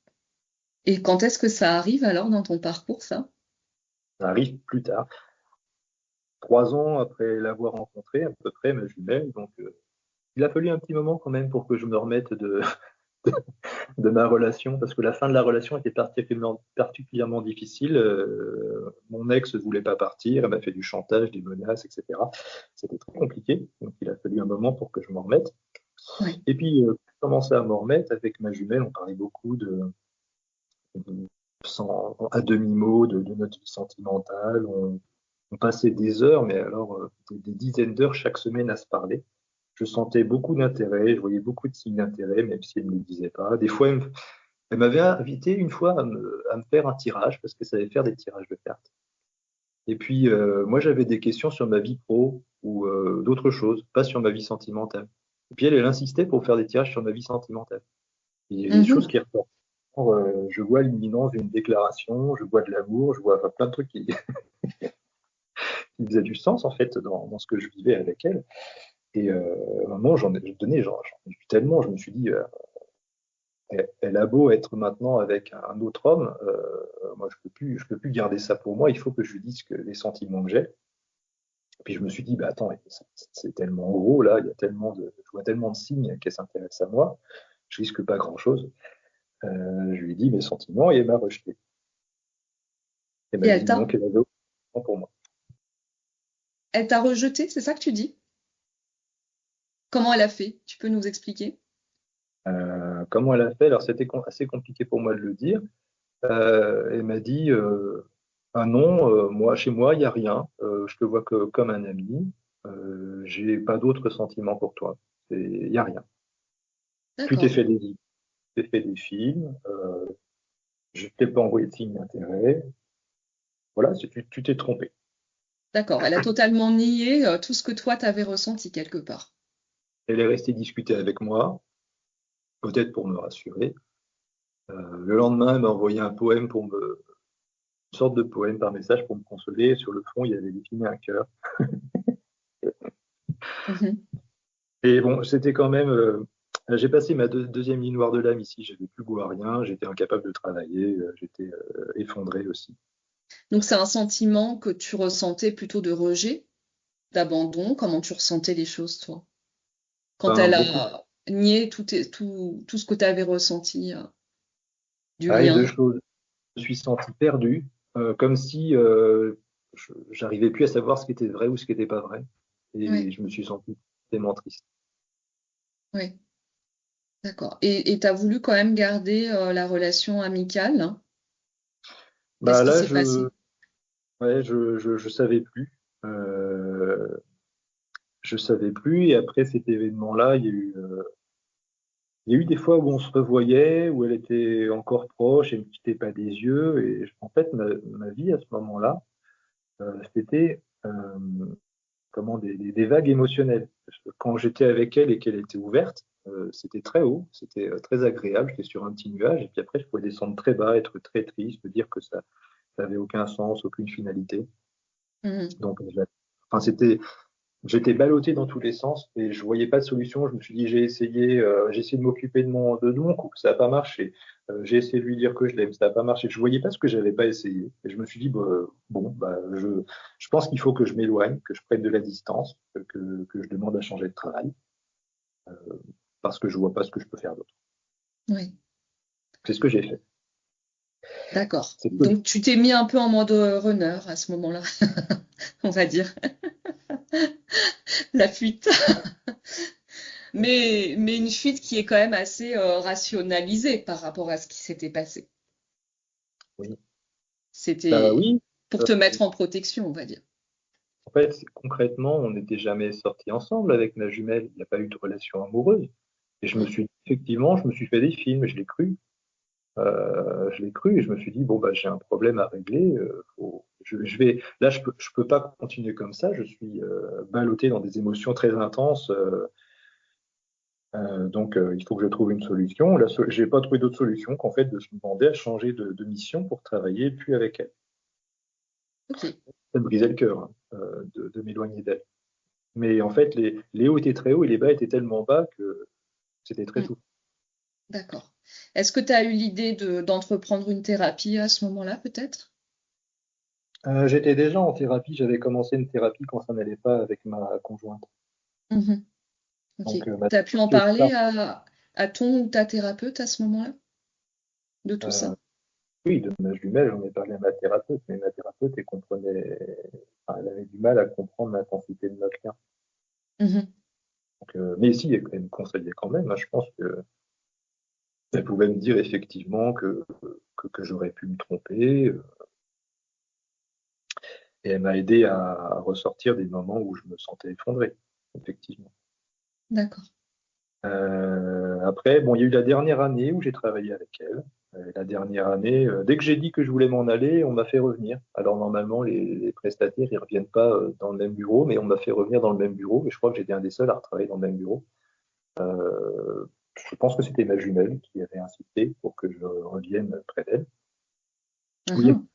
Et quand est-ce que ça arrive alors dans ton parcours, ça? Ça arrive plus tard, 3 ans après l'avoir rencontrée, à peu près, ma jumelle. Donc, il a fallu un petit moment quand même pour que je me remette de ma relation, parce que la fin de la relation était particulièrement difficile. Mon ex ne voulait pas partir, elle m'a fait du chantage, des menaces, etc. C'était très compliqué, donc il a fallu un moment pour que je m'en remette. Oui. Et puis, j'ai commencé à m'en remettre avec ma jumelle, on parlait beaucoup à demi-mot de notre vie sentimentale. On passait des heures, mais alors des dizaines d'heures chaque semaine à se parler. Je sentais beaucoup d'intérêt, je voyais beaucoup de signes d'intérêt, même si elle ne me le disait pas. Des fois, elle m'avait invité une fois à me faire un tirage, parce qu'elle savait faire des tirages de cartes. Et puis, moi, j'avais des questions sur ma vie pro ou d'autres choses, pas sur ma vie sentimentale. Et puis, elle insistait pour faire des tirages sur ma vie sentimentale. Il y a des choses Mhm. qui ressortent. Je vois l'imminence d'une déclaration, je vois de l'amour, je vois enfin, plein de trucs qui faisaient du sens, en fait, dans ce que je vivais avec elle. Et à un moment, j'en ai vu tellement, je me suis dit, elle a beau être maintenant avec un autre homme, moi je peux plus garder ça pour moi, il faut que je lui dise les sentiments que j'ai. Et puis je me suis dit, bah attends, c'est tellement gros là, je vois tellement de signes qu'elle s'intéresse à moi, je risque pas grand-chose. Je lui ai dit mes sentiments et elle m'a rejeté. Elle Et m'a dit non, qu'elle avait aucun sentiment pour moi. elle t'a rejeté, c'est ça que tu dis? Comment elle a fait? Tu peux nous expliquer? Comment elle a fait? Alors c'était assez compliqué pour moi de le dire. Elle m'a dit ah non, moi chez moi il y a rien. Je te vois que comme un ami. J'ai pas d'autres sentiments pour toi. Il y a rien. Tu t'es D'accord, fait t'es fait des films. Je t'ai pas envoyé de signe d'intérêt. Voilà, tu t'es trompé. d'accord. Elle a totalement nié tout ce que toi t'avais ressenti quelque part. Elle est restée discuter avec moi, peut-être pour me rassurer. Le lendemain, elle m'a envoyé un poème une sorte de poème par message pour me consoler. Sur le fond, il y avait dessiné un cœur. Mhm. Et bon, c'était quand même. J'ai passé ma deuxième ligne noire de l'âme ici. J'avais plus goût à rien. J'étais incapable de travailler. J'étais effondré aussi. Donc c'est un sentiment que tu ressentais plutôt de rejet, d'abandon. Comment tu ressentais les choses, toi? Quand Enfin, elle beaucoup. a nié tout ce que tu avais ressenti du Pareil, lien. deux choses. Je me suis senti perdu, comme si j'arrivais plus à savoir ce qui était vrai ou ce qui n'était pas vrai. Et Oui, je me suis senti tellement triste. oui. D'accord. Et tu as voulu quand même garder la relation amicale, hein? Qu'est-ce Bah qui là, s'est passé? je savais plus. Euh, je savais plus. Et après cet événement-là, il y a eu des fois où on se revoyait, où elle était encore proche, elle me quittait pas des yeux. Et en fait, ma vie à ce moment-là, c'était comment des vagues émotionnelles. Parce que quand j'étais avec elle et qu'elle était ouverte, c'était très haut, c'était très agréable. J'étais sur un petit nuage. Et puis après, je pouvais descendre très bas, être très triste, me dire que ça n'avait aucun sens, aucune finalité. Mhm. Donc, enfin, j'étais ballotté dans tous les sens et je voyais pas de solution. Je me suis dit, j'ai essayé de m'occuper de mon couple, ça n'a pas marché. J'ai essayé de lui dire que je l'aime, ça n'a pas marché. Je voyais pas ce que j'avais pas essayé. Et je me suis dit, bah, bon, bah, je pense qu'il faut que je m'éloigne, que je prenne de la distance, que je demande à changer de travail parce que je vois pas ce que je peux faire d'autre. Oui, C'est ce que j'ai fait. d'accord. C'est ce que Donc tu t'es mis un peu en mode runner à ce moment-là, on va dire, la fuite. Mais une fuite qui est quand même assez rationalisée par rapport à ce qui s'était passé. oui. Bah C'était oui. pour Euh, te mettre en protection, on va dire. En fait, concrètement, on n'était jamais sortis ensemble avec ma jumelle. Il n'y a pas eu de relation amoureuse. Et je me Mm. suis dit, effectivement, je me suis fait des films, je l'ai cru. Je l'ai cru et je me suis dit, bon, bah, j'ai un problème à régler. Là, je peux pas continuer comme ça. Je suis ballotté dans des émotions très intenses. Il faut que je trouve une solution. J'ai pas trouvé d'autre solution qu'en fait de se demander à changer de mission pour travailler plus avec elle. Ok, Ça me brisait le cœur de m'éloigner d'elle. Mais en fait, les hauts étaient très hauts et les bas étaient tellement bas que c'était très mm, souffrant. d'accord. Est-ce que tu as eu l'idée d'entreprendre une thérapie à ce moment-là, peut-être? J'étais déjà en thérapie, j'avais commencé une thérapie quand ça n'allait pas avec ma conjointe. Mhm. Ok. Donc, ma Tu as pu en thérapie au parler départ, à ton ou ta thérapeute à ce moment-là, de tout euh, ça? oui, de ma jumelle, j'en ai parlé à ma thérapeute, mais ma thérapeute, enfin, elle avait du mal à comprendre l'intensité de notre lien. Mhm. Mais si, elle me conseillait quand même, hein, je pense que elle pouvait me dire effectivement que j'aurais pu me tromper, et elle m'a aidé à ressortir des moments où je me sentais effondré, effectivement. D'accord. Après, bon, il y a eu la dernière année où j'ai travaillé avec elle. La dernière année, dès que j'ai dit que je voulais m'en aller, on m'a fait revenir. Alors normalement, les prestataires, ils reviennent pas dans le même bureau, mais on m'a fait revenir dans le même bureau. Et je crois que j'étais un des seuls à travailler dans le même bureau. Euh, je pense que c'était ma jumelle qui avait insisté pour que je revienne près d'elle. Oui, Mhm.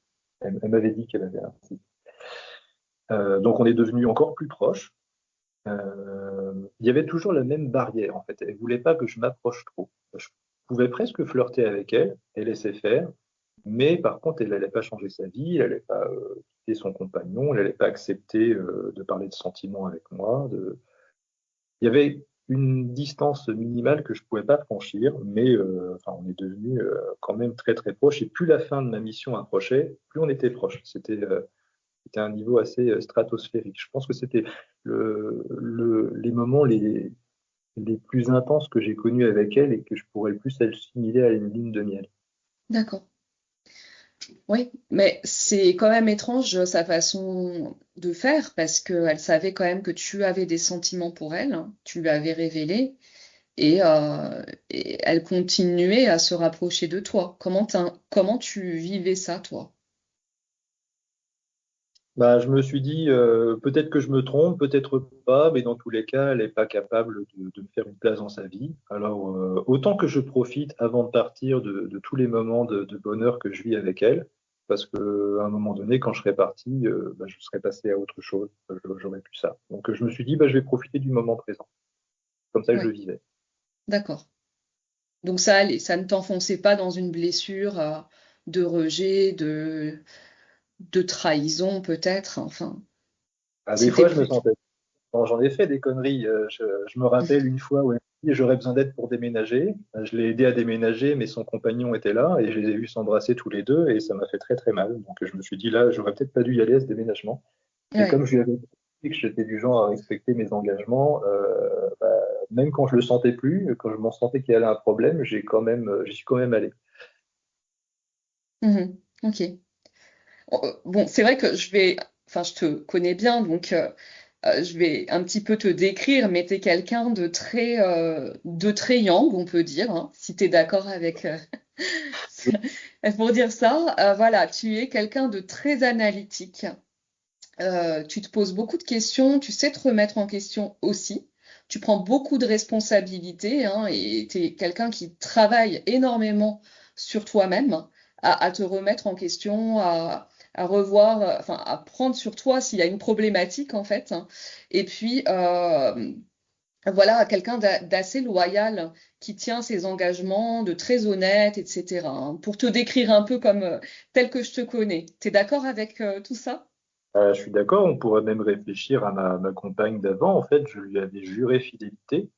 elle m'avait dit qu'elle avait insisté. Donc on est devenus encore plus proches. Il y avait toujours la même barrière en fait. Elle voulait pas que je m'approche trop. Je pouvais presque flirter avec elle, elle laissait faire, mais par contre elle n'allait pas changer sa vie, elle n'allait pas quitter son compagnon, elle n'allait pas accepter de parler de sentiments avec moi. Il y avait une distance minimale que je pouvais pas franchir, mais enfin, on est devenus quand même très très proches. Et plus la fin de ma mission approchait, plus on était proches. C'était un niveau assez stratosphérique. Je pense que c'était les moments les plus intenses que j'ai connus avec elle et que je pourrais le plus assimiler à une ligne de miel. D'accord. Oui, mais c'est quand même étrange sa façon de faire parce qu'elle savait quand même que tu avais des sentiments pour elle, hein, tu lui avais révélé et elle continuait à se rapprocher de toi. Comment tu vivais ça, toi? Bah, je me suis dit, peut-être que je me trompe, peut-être pas, mais dans tous les cas, elle n'est pas capable de me faire une place dans sa vie. Alors, autant que je profite avant de partir de tous les moments de bonheur que je vis avec elle, parce que à un moment donné, quand je serais parti, bah, je serais passé à autre chose, j'aurais pu ça. Donc, je me suis dit, bah, je vais profiter du moment présent, comme ça que je Oui, le vivais. d'accord. Donc ça allait, ça ne t'enfonçait pas dans une blessure de rejet, de trahison peut-être. Enfin, Ah, des c'était fois, je me plus. sentais. Bon, j'en ai fait des conneries. Je me rappelle une fois où elle m'a dit j'aurais besoin d'aide pour déménager. Je l'ai aidé à déménager, mais son compagnon était là et je les ai vus s'embrasser tous les deux et ça m'a fait très très mal. Donc je me suis dit là, j'aurais peut-être pas dû y aller à ce déménagement. Et Ouais, comme je lui avais dit que j'étais du genre à respecter mes engagements, même quand je le sentais plus, quand je m'en sentais qu'il y avait un problème, j'y suis quand même allé. Mhm. Ok. Bon, c'est vrai que enfin, je te connais bien, donc je vais un petit peu te décrire, mais tu es quelqu'un de très yang, on peut dire, hein, si tu es d'accord avec, pour dire ça. Voilà, tu es quelqu'un de très analytique. Tu te poses beaucoup de questions, tu sais te remettre en question aussi. Tu prends beaucoup de responsabilités, hein, et tu es quelqu'un qui travaille énormément sur toi-même, à te remettre en question, à revoir, enfin, à prendre sur toi s'il y a une problématique en fait, hein. Et puis, voilà, quelqu'un d'assez loyal, qui tient ses engagements, de très honnête, etc., hein, pour te décrire un peu comme tel que je te connais. Tu es d'accord avec tout ça? Je suis d'accord, on pourrait même réfléchir à ma compagne d'avant. En fait, je lui avais juré fidélité,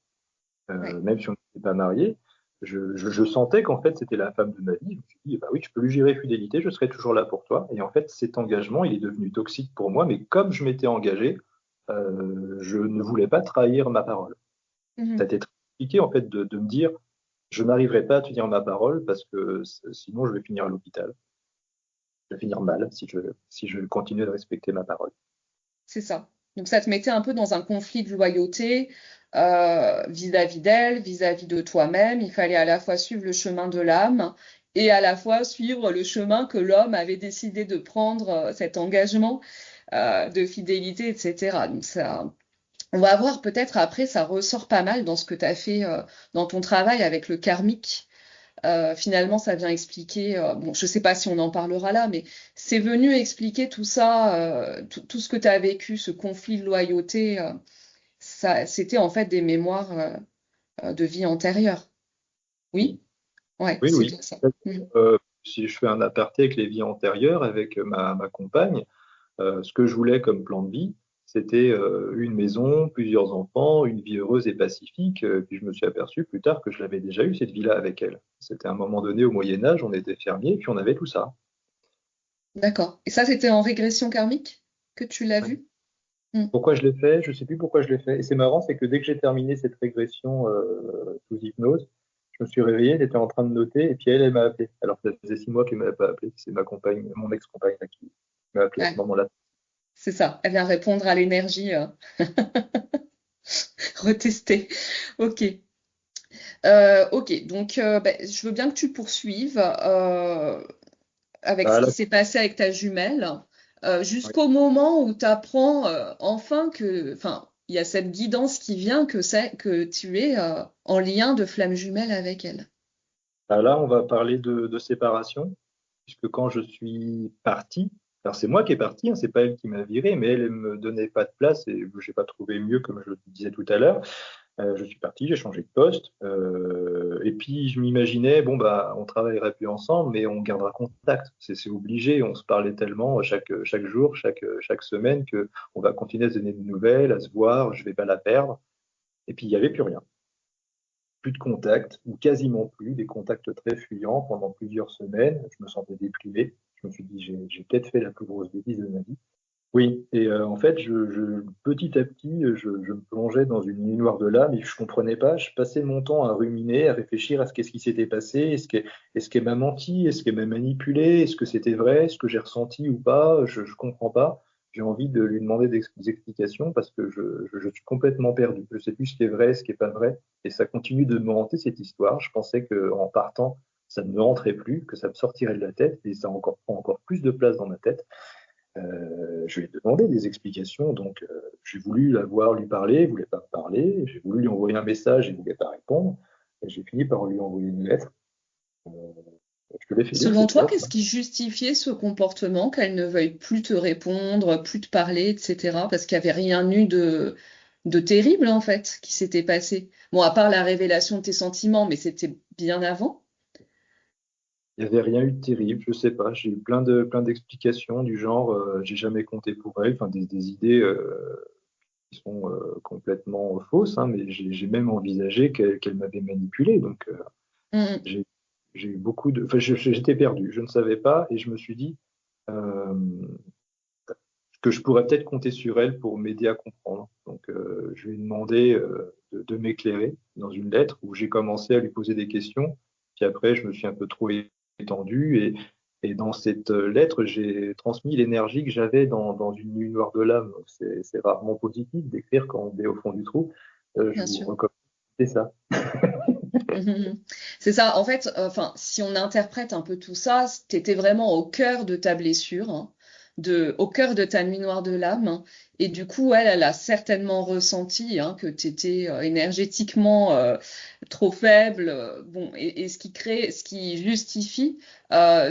Ouais. même si on n'était pas mariés. Je sentais qu'en fait, c'était la femme de ma vie. Je me suis dit, bah oui, je peux lui jurer fidélité, je serai toujours là pour toi. Et en fait, cet engagement, il est devenu toxique pour moi, mais comme je m'étais engagé, je ne voulais pas trahir ma parole. Ça a Mhm. été très compliqué, en fait, de me dire, je n'arriverai pas à tenir ma parole parce que sinon, je vais finir à l'hôpital. Je vais finir mal si je continue de respecter ma parole. C'est ça. Donc ça te mettait un peu dans un conflit de loyauté vis-à-vis d'elle, vis-à-vis de toi-même. Il fallait à la fois suivre le chemin de l'âme et à la fois suivre le chemin que l'homme avait décidé de prendre, cet engagement de fidélité, etc. Donc ça, on va voir peut-être après, ça ressort pas mal dans ce que tu as fait dans ton travail avec le karmique. Finalement, ça vient expliquer, bon, je ne sais pas si on en parlera là, mais c'est venu expliquer tout ça, tout ce que tu as vécu, ce conflit de loyauté, ça, c'était en fait des mémoires de vie antérieure. Oui, ouais, Oui, c'est oui. bien ça. En fait, Mhm. si je fais un aparté avec les vies antérieures, avec ma compagne, ce que je voulais comme plan de vie, c'était une maison, plusieurs enfants, une vie heureuse et pacifique. Puis je me suis aperçu plus tard que je l'avais déjà eu, cette vie-là, avec elle. C'était un moment donné au Moyen Âge, on était fermiers, puis on avait tout ça. D'accord. Et ça, c'était en régression karmique que tu l'as Ouais. vu? Mhm. Pourquoi je l'ai fait? Je sais plus pourquoi je l'ai fait. Et c'est marrant, c'est que dès que j'ai terminé cette régression sous hypnose, je me suis réveillé, elle était en train de noter, et puis elle m'a appelé. Alors que ça faisait 6 mois qu'elle ne m'avait pas appelé. C'est ma compagne, mon ex-compagne là, qui m'a appelé à ce Ouais, moment-là. c'est ça. Elle vient répondre à l'énergie, retestée. Ok. Ok, donc ben, je veux bien que tu poursuives avec ce Bah, qui là, s'est passé avec ta jumelle, oui. jusqu'au moment où tu apprends enfin que, enfin, il y a cette guidance qui vient que tu es en lien de flamme jumelle avec elle. Bah, là, on va parler de séparation, puisque quand je suis parti, alors c'est moi qui est parti, hein, c'est pas elle qui m'a viré, mais elle me donnait pas de place et j'ai pas trouvé mieux, comme je le disais tout à l'heure. Je suis parti, j'ai changé de poste, et puis je m'imaginais, bon bah, on travaillera plus ensemble, mais on gardera contact. C'est obligé. On se parlait tellement chaque jour, chaque semaine que on va continuer à se donner des nouvelles, à se voir. Je vais pas la perdre. Et puis il y avait plus rien, plus de contact ou quasiment plus, des contacts très fuyants pendant plusieurs semaines. Je me sentais déprimé. Je me suis dit, j'ai peut-être fait la plus grosse bêtise de ma vie. Oui, et en fait, petit à petit, je me plongeais dans une nuit noire de l'âme et je comprenais pas. Je passais mon temps à ruminer, à réfléchir à qu'est-ce qui s'était passé. Est-ce qu'elle m'a menti? Est-ce qu'elle m'a manipulé? Est-ce que c'était vrai? Est-ce que j'ai ressenti ou pas? Je comprends pas. J'ai envie de lui demander des explications parce que je suis complètement perdu. Je sais plus ce qui est vrai, ce qui est pas vrai. Et ça continue de me hanter cette histoire. Je pensais qu'en partant, ça ne me rentrait plus, que ça me sortirait de la tête et ça prend encore plus de place dans ma tête. Je lui ai demandé des explications, donc j'ai voulu la voir, lui parler, il ne voulait pas me parler, j'ai voulu lui envoyer un message, il ne voulait pas répondre, et j'ai fini par lui envoyer une lettre. Euh, je te l'ai fait lire Selon cette toi, lettre. qu'est-ce qui justifiait ce comportement, qu'elle ne veuille plus te répondre, plus te parler, etc. Parce qu'il n'y avait rien eu de terrible, en fait, qui s'était passé. Bon, à part la révélation de tes sentiments, mais c'était bien avant. Il n'y avait rien eu de terrible, je sais pas, j'ai eu plein d'explications du genre j'ai jamais compté pour elle, enfin des idées qui sont complètement fausses, hein, mais j'ai même envisagé qu'elle m'avait manipulé, donc Mm, j'ai j'ai eu beaucoup j'étais perdu, je ne savais pas, et je me suis dit, euh, que je pourrais peut-être compter sur elle pour m'aider à comprendre. Donc, je lui ai demandé de m'éclairer dans une lettre où j'ai commencé à lui poser des questions. Puis après, je me suis un peu trop étendu et dans cette lettre, j'ai transmis l'énergie que j'avais dans une nuit noire de l'âme. C'est rarement positif d'écrire quand on est au fond du trou. Je Bien vous sûr. recommande ça. Mhm. C'est ça. En fait, enfin, si on interprète un peu tout ça, t'étais vraiment au cœur de ta blessure, hein, au cœur de ta nuit noire de l'âme. Hein. Et du coup, elle a certainement ressenti hein, que t'étais énergétiquement trop faible. Bon, et ce qui justifie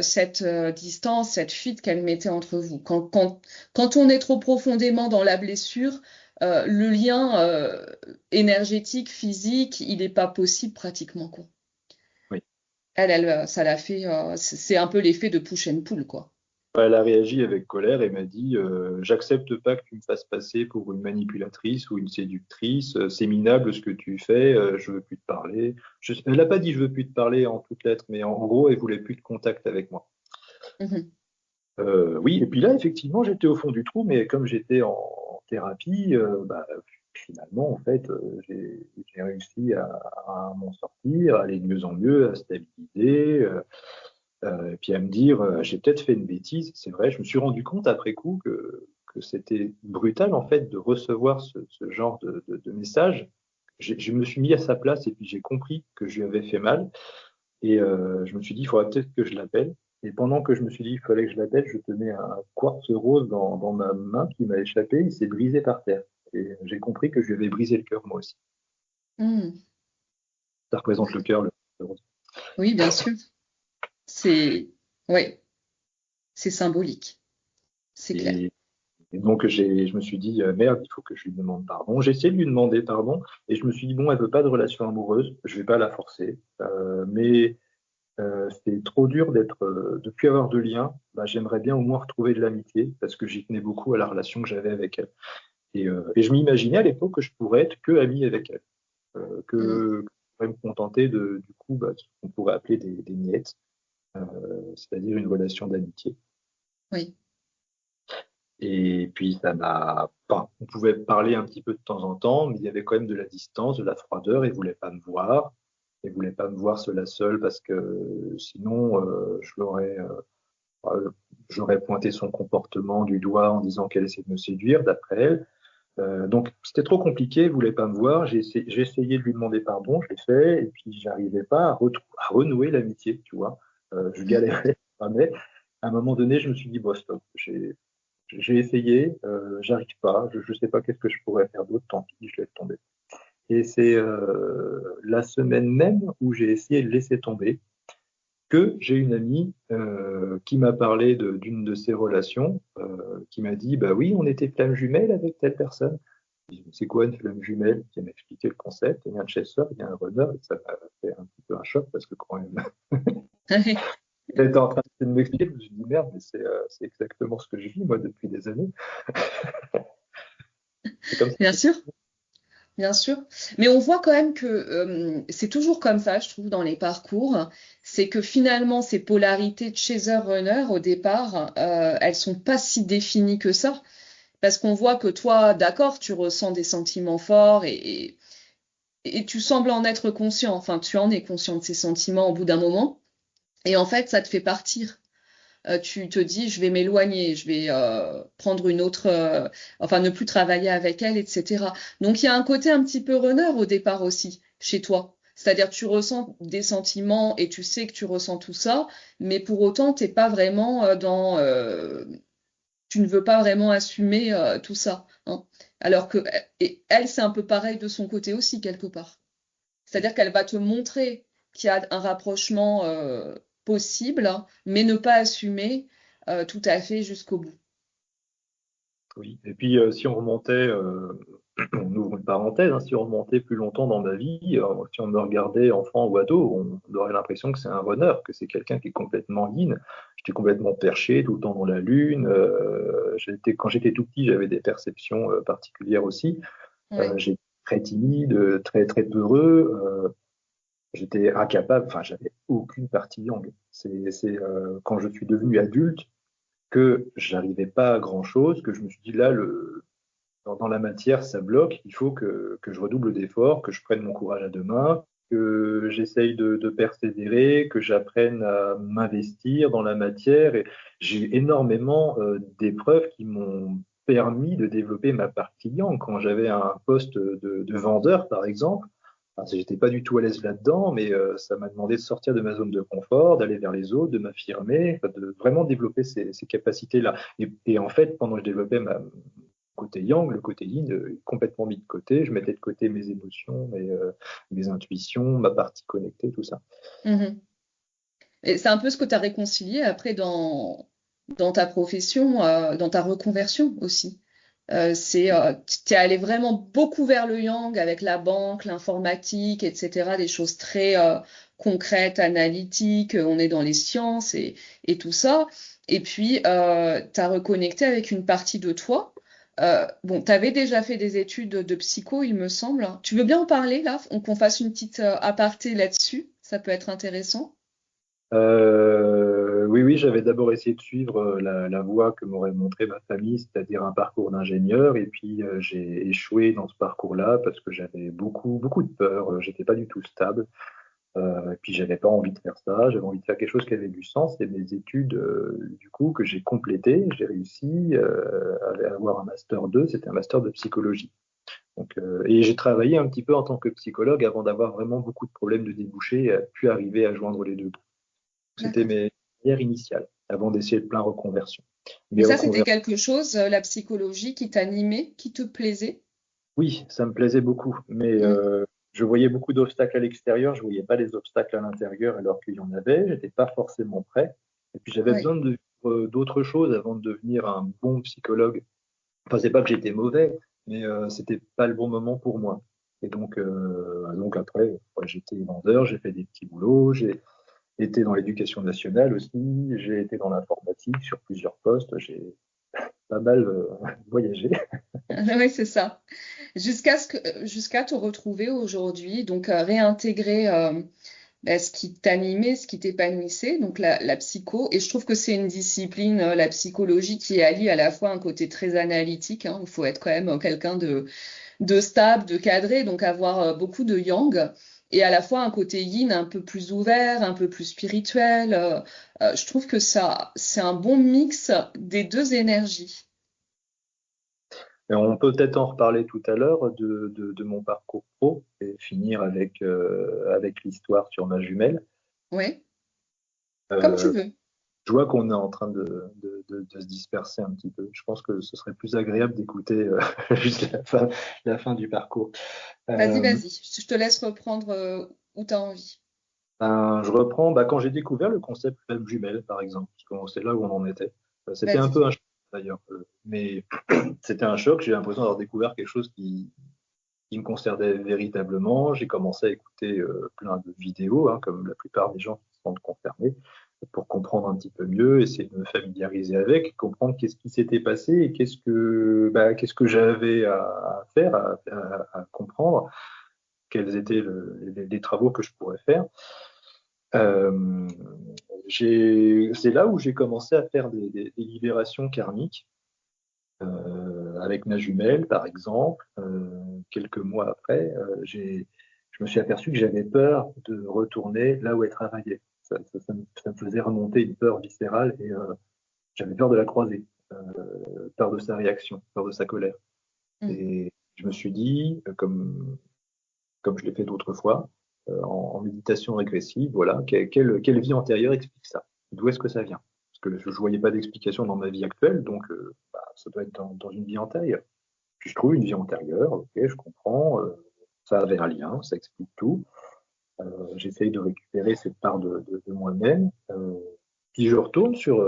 cette distance, cette fuite qu'elle mettait entre vous. Quand on est trop profondément dans la blessure, le lien énergétique, physique, il n'est pas possible pratiquement, quoi. Oui. Ça l'a fait, c'est un peu l'effet de push and pull, quoi. Elle a réagi avec colère et m'a dit j'accepte pas que tu me fasses passer pour une manipulatrice ou une séductrice. C'est minable ce que tu fais. Je veux plus te parler. Elle n'a pas dit je veux plus te parler en toutes lettres, mais en gros, elle voulait plus de contact avec moi. Mhm. Oui, et puis là, effectivement, j'étais au fond du trou, mais comme j'étais en thérapie, finalement, en fait, j'ai réussi à m'en sortir, à aller de mieux en mieux, à stabiliser. Et puis à me dire, j'ai peut-être fait une bêtise, c'est vrai, je me suis rendu compte après coup que c'était brutal en fait de recevoir ce genre de message. Je me suis mis à sa place et puis j'ai compris que je lui avais fait mal. Et je me suis dit, il faudrait peut-être que je l'appelle. Et pendant que je me suis dit, il fallait que je l'appelle, je tenais un quartz rose dans ma main qui m'a échappé, il s'est brisé par terre. Et j'ai compris que je lui avais brisé le cœur moi aussi. Mhm. Ça représente le cœur, le rose. Oui, bien sûr. C'est, ouais, c'est symbolique, c'est clair. Et Et donc, je me suis dit, merde, il faut que je lui demande pardon. J'ai essayé de lui demander pardon et je me suis dit, bon, elle veut pas de relation amoureuse, je vais pas la forcer. Mais c'est trop dur de plus avoir de lien. Bah, j'aimerais bien au moins retrouver de l'amitié parce que j'y tenais beaucoup à la relation que j'avais avec elle. Et je m'imaginais à l'époque que je pourrais être que ami avec elle, Mhm. que je pourrais me contenter du coup, bah, ce qu'on pourrait appeler des miettes, c'est-à-dire une relation d'amitié. Oui. Et puis enfin, on pouvait parler un petit peu de temps en temps, mais il y avait quand même de la distance, de la froideur. Il voulait pas me voir. Il voulait pas me voir seul à seul parce que sinon, euh, j'aurais pointé son comportement du doigt en disant qu'elle essayait de me séduire, d'après elle. Donc c'était trop compliqué. Il voulait pas me voir. J'ai essayé de lui demander pardon, je l'ai fait, et puis j'arrivais pas à renouer l'amitié, tu vois. Je Mhm. galérais. Mais à un moment donné, je me suis dit, bon, stop. J'ai essayé, j'arrive pas, je sais pas qu'est-ce que je pourrais faire d'autre, tant pis, je laisse tomber. Et c'est la semaine même où j'ai essayé de laisser tomber que j'ai une amie qui m'a parlé d'une de ses relations, qui m'a dit, bah oui, on était flammes jumelles avec telle personne. Je dis, c'est quoi une flamme jumelle? Qui m'a expliqué le concept. Il y a un chasseur, il y a un runner, et ça m'a fait un petit peu un choc parce que quand même, elle était en train de m'expliquer, je me suis dit, merde, mais c'est exactement ce que je vis moi depuis des années. C'est comme ça. Bien sûr. Bien sûr, mais on voit quand même que c'est toujours comme ça, je trouve, dans les parcours. C'est que finalement, ces polarités de chaser-runner, au départ, elles sont pas si définies que ça. Parce qu'on voit que toi, d'accord, tu ressens des sentiments forts et tu sembles en être conscient. Enfin, tu en es conscient de ces sentiments au bout d'un moment. Et en fait, ça te fait partir. Tu te dis, je vais m'éloigner, je vais prendre une autre, enfin ne plus travailler avec elle, etc. Donc il y a un côté un petit peu runner au départ aussi chez toi. C'est-à-dire tu ressens des sentiments et tu sais que tu ressens tout ça, mais pour autant t'es pas vraiment tu ne veux pas vraiment assumer tout ça. Hein. Alors que et elle c'est un peu pareil de son côté aussi quelque part. C'est-à-dire qu'elle va te montrer qu'il y a un rapprochement possible, hein, mais ne pas assumer tout à fait jusqu'au bout. Oui. Et puis, si on remontait, on ouvre une parenthèse, hein, si on remontait plus longtemps dans ma vie, si on me regardait enfant ou ado, on aurait l'impression que c'est un runner, que c'est quelqu'un qui est complètement yin. J'étais complètement perché tout le temps dans la lune. Quand j'étais tout petit, j'avais des perceptions particulières aussi. Ouais. J'étais très timide, très très peureux. J'étais incapable. Enfin, j'avais aucune partie yang. C'est quand je suis devenu adulte que j'arrivais pas à grand-chose, que je me suis dit là, dans la matière, ça bloque, il faut que je redouble d'efforts, que je prenne mon courage à deux mains, que j'essaye de persévérer, que j'apprenne à m'investir dans la matière. Et j'ai eu énormément d'épreuves qui m'ont permis de développer ma part client. Quand j'avais un poste de vendeur, par exemple, enfin, j'étais pas du tout à l'aise là-dedans, mais ça m'a demandé de sortir de ma zone de confort, d'aller vers les autres, de m'affirmer, enfin, de vraiment développer ces capacités-là. Et en fait, pendant que je développais côté yang, le côté yin est complètement mis de côté. Je mettais de côté mes émotions, mes intuitions, ma partie connectée, tout ça. Mhm. Et c'est un peu ce que tu as réconcilié après dans ta profession, dans ta reconversion aussi. T'es allé vraiment beaucoup vers le yang avec la banque, l'informatique, etc., des choses très concrètes, analytiques, on est dans les sciences et tout ça. Et puis, tu as reconnecté avec une partie de toi. Bon, tu avais déjà fait des études de psycho, il me semble. Tu veux bien en parler là, qu'on fasse une petite aparté là-dessus? Ça peut être intéressant. Oui, oui, j'avais d'abord essayé de suivre la voie que m'aurait montré ma famille, c'est-à-dire un parcours d'ingénieur, et puis j'ai échoué dans ce parcours-là parce que j'avais beaucoup, beaucoup de peur, j'étais pas du tout stable. Et puis j'avais pas envie de faire ça, j'avais envie de faire quelque chose qui avait du sens. Et mes études, du coup, que j'ai complétées, j'ai réussi à avoir un master 2, c'était un master de psychologie. Donc, et j'ai travaillé un petit peu en tant que psychologue avant d'avoir vraiment beaucoup de problèmes de débouchés, puis arriver à joindre les deux bouts. C'était D'accord. mes carrières initiales, avant d'essayer de plein reconversion. Et Mes ça, c'était reconversions, quelque chose, la psychologie, qui t'animait, qui te plaisait? oui, ça me plaisait beaucoup, mais Mm. je voyais beaucoup d'obstacles à l'extérieur, je voyais pas les obstacles à l'intérieur alors qu'il y en avait, j'étais pas forcément prêt. Et puis j'avais Oui. besoin de vivre d'autres choses avant de devenir un bon psychologue. Enfin, c'est pas que j'étais mauvais, mais c'était pas le bon moment pour moi. Et donc après, ouais, j'étais vendeur, j'ai fait des petits boulots, j'ai été dans l'éducation nationale aussi, j'ai été dans l'informatique sur plusieurs postes, j'ai pas mal voyagé. Oui, c'est ça. Jusqu'à te retrouver aujourd'hui, donc réintégrer ce qui t'animait, ce qui t'épanouissait, donc la psycho. Et je trouve que c'est une discipline, la psychologie, qui allie à la fois un côté très analytique, hein, où il faut être quand même quelqu'un de stable, de cadré, donc avoir beaucoup de yang, et à la fois un côté yin un peu plus ouvert, un peu plus spirituel. Je trouve que ça, c'est un bon mix des deux énergies. Et on peut peut-être en reparler tout à l'heure de mon parcours pro et finir avec l'histoire sur ma jumelle. Oui, comme tu Euh, veux. je vois qu'on est en train de se disperser un petit peu. Je pense que ce serait plus agréable d'écouter jusqu'à la fin du parcours. Vas-y, Euh, vas-y. Je te laisse reprendre où tu as envie. je reprends quand j'ai découvert le concept flamme jumelle, par exemple, parce que c'est là où on en était. C'était un Vas-y. peu un choc d'ailleurs, mais c'était un choc. J'ai l'impression d'avoir découvert quelque chose qui me concernait véritablement. J'ai commencé à écouter plein de vidéos, hein, comme la plupart des gens qui se sentent concernés, pour comprendre un petit peu mieux, essayer de me familiariser avec, comprendre qu'est-ce qui s'était passé et qu'est-ce que j'avais à faire, à comprendre, quels étaient les travaux que je pourrais faire. Euh, c'est là où j'ai commencé à faire des libérations karmiques avec ma jumelle, par exemple. Quelques mois après, je me suis aperçu que j'avais peur de retourner là où elle travaillait. Ça me faisait remonter une peur viscérale et j'avais peur de la croiser, peur de sa réaction, peur de sa colère. Mm. Et je me suis dit, comme je l'ai fait d'autres fois, en méditation régressive, voilà, quelle vie antérieure explique ça? D'où est-ce que ça vient? Parce que je ne voyais pas d'explication dans ma vie actuelle, donc ça doit être dans une vie antérieure. Puis je trouve une vie antérieure, ok, je comprends, ça avait un lien, ça explique tout. J'essaye de récupérer cette part de moi-même. Puis je retourne sur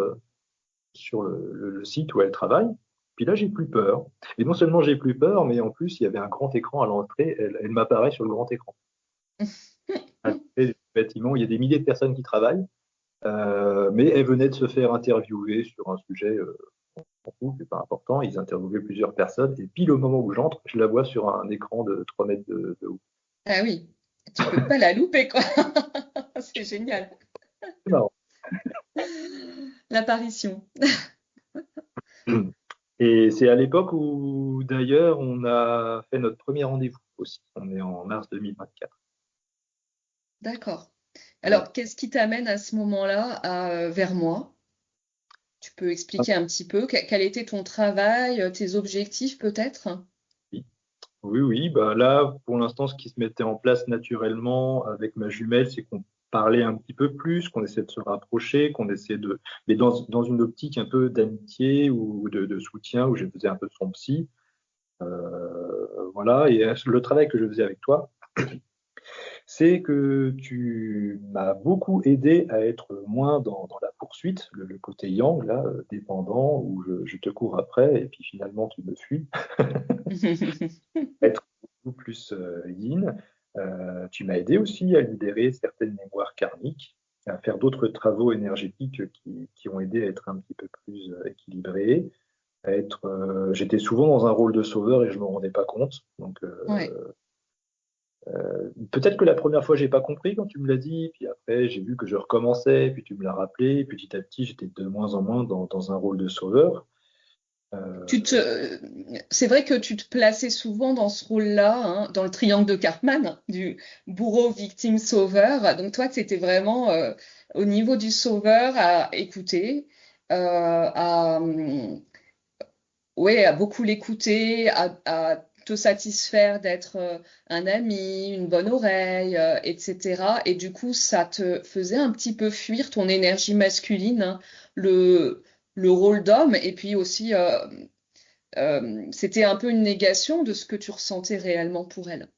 le site où elle travaille. Puis là, j'ai plus peur. Et non seulement j'ai plus peur, mais en plus, il y avait un grand écran à l'entrée. Elle m'apparaît sur le grand écran. À l'entrée du bâtiment, il y a des milliers de personnes qui travaillent, mais elle venait de se faire interviewer sur un sujet c'est pas important. Ils interviewaient plusieurs personnes. Et pile au moment où j'entre, je la vois sur un écran de 3 mètres de haut. Ah oui, tu peux pas la louper, quoi. C'est génial. C'est marrant. L'apparition. Et c'est à l'époque où, d'ailleurs, on a fait notre premier rendez-vous aussi. On est en mars 2024. D'accord. Ouais. Alors, qu'est-ce qui t'amène à ce moment-là vers moi? Tu peux expliquer un petit peu quel était ton travail, tes objectifs peut-être? Oui, oui, oui. Bah là, pour l'instant, ce qui se mettait en place naturellement avec ma jumelle, c'est qu'on parlait un petit peu plus, qu'on essaie de se rapprocher, qu'on essaie de, mais dans une optique un peu d'amitié ou de soutien, où je faisais un peu son psy. Voilà. Et le travail que je faisais avec toi, c'est que tu m'as beaucoup aidé à être moins dans la poursuite, le côté yang, là, dépendant, où je te cours après, et puis finalement tu me fuis, être beaucoup plus yin. Tu m'as aidé aussi à libérer certaines mémoires karmiques, à faire d'autres travaux énergétiques qui ont aidé à être un petit peu plus équilibré, j'étais souvent dans un rôle de sauveur et je me rendais pas compte. Donc, Ouais. peut-être que la première fois, j'ai pas compris quand tu me l'as dit, puis après, j'ai vu que je recommençais, puis tu me l'as rappelé, puis petit à petit, j'étais de moins en moins dans un rôle de sauveur. Tu Euh, te, c'est vrai que tu te plaçais souvent dans ce rôle-là, hein, dans le triangle de Cartman, du bourreau, victime, sauveur. Donc toi, tu étais vraiment au niveau du sauveur à écouter, ouais, à beaucoup l'écouter, à te satisfaire d'être un ami, une bonne oreille, etc. Et du coup, ça te faisait un petit peu fuir ton énergie masculine, hein, le, le rôle d'homme, et puis aussi c'était un peu une négation de ce que tu ressentais réellement pour elle,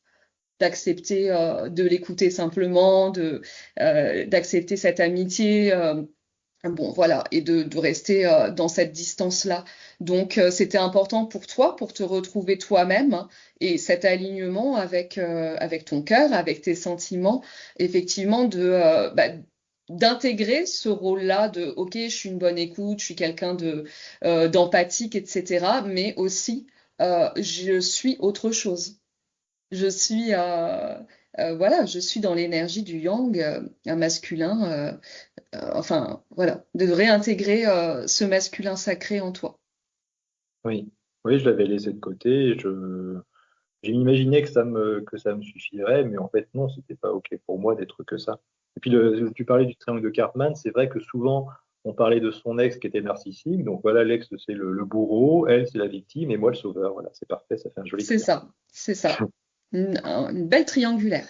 d'accepter de l'écouter simplement, d'accepter cette amitié. Bon, voilà, et de rester dans cette distance-là. Donc, c'était important pour toi, pour te retrouver toi-même, hein, et cet alignement avec ton cœur, avec tes sentiments, effectivement, d'intégrer ce rôle-là de, OK, je suis une bonne écoute, je suis quelqu'un d'empathique, etc., mais aussi, je suis autre chose. Je suis, voilà, je suis dans l'énergie du yang, un masculin. Enfin, voilà, de réintégrer ce masculin sacré en toi. oui, oui, je l'avais laissé de côté. J'ai imaginé que ça me suffirait, mais en fait, non, c'était pas OK pour moi d'être que ça. Et puis, tu parlais du triangle de Cartman, c'est vrai que souvent, on parlait de son ex qui était narcissique. Donc voilà, l'ex, c'est le bourreau, elle, c'est la victime, et moi, le sauveur. Voilà, c'est parfait, ça fait un joli C'est triangle. ça, c'est ça. Une belle triangulaire.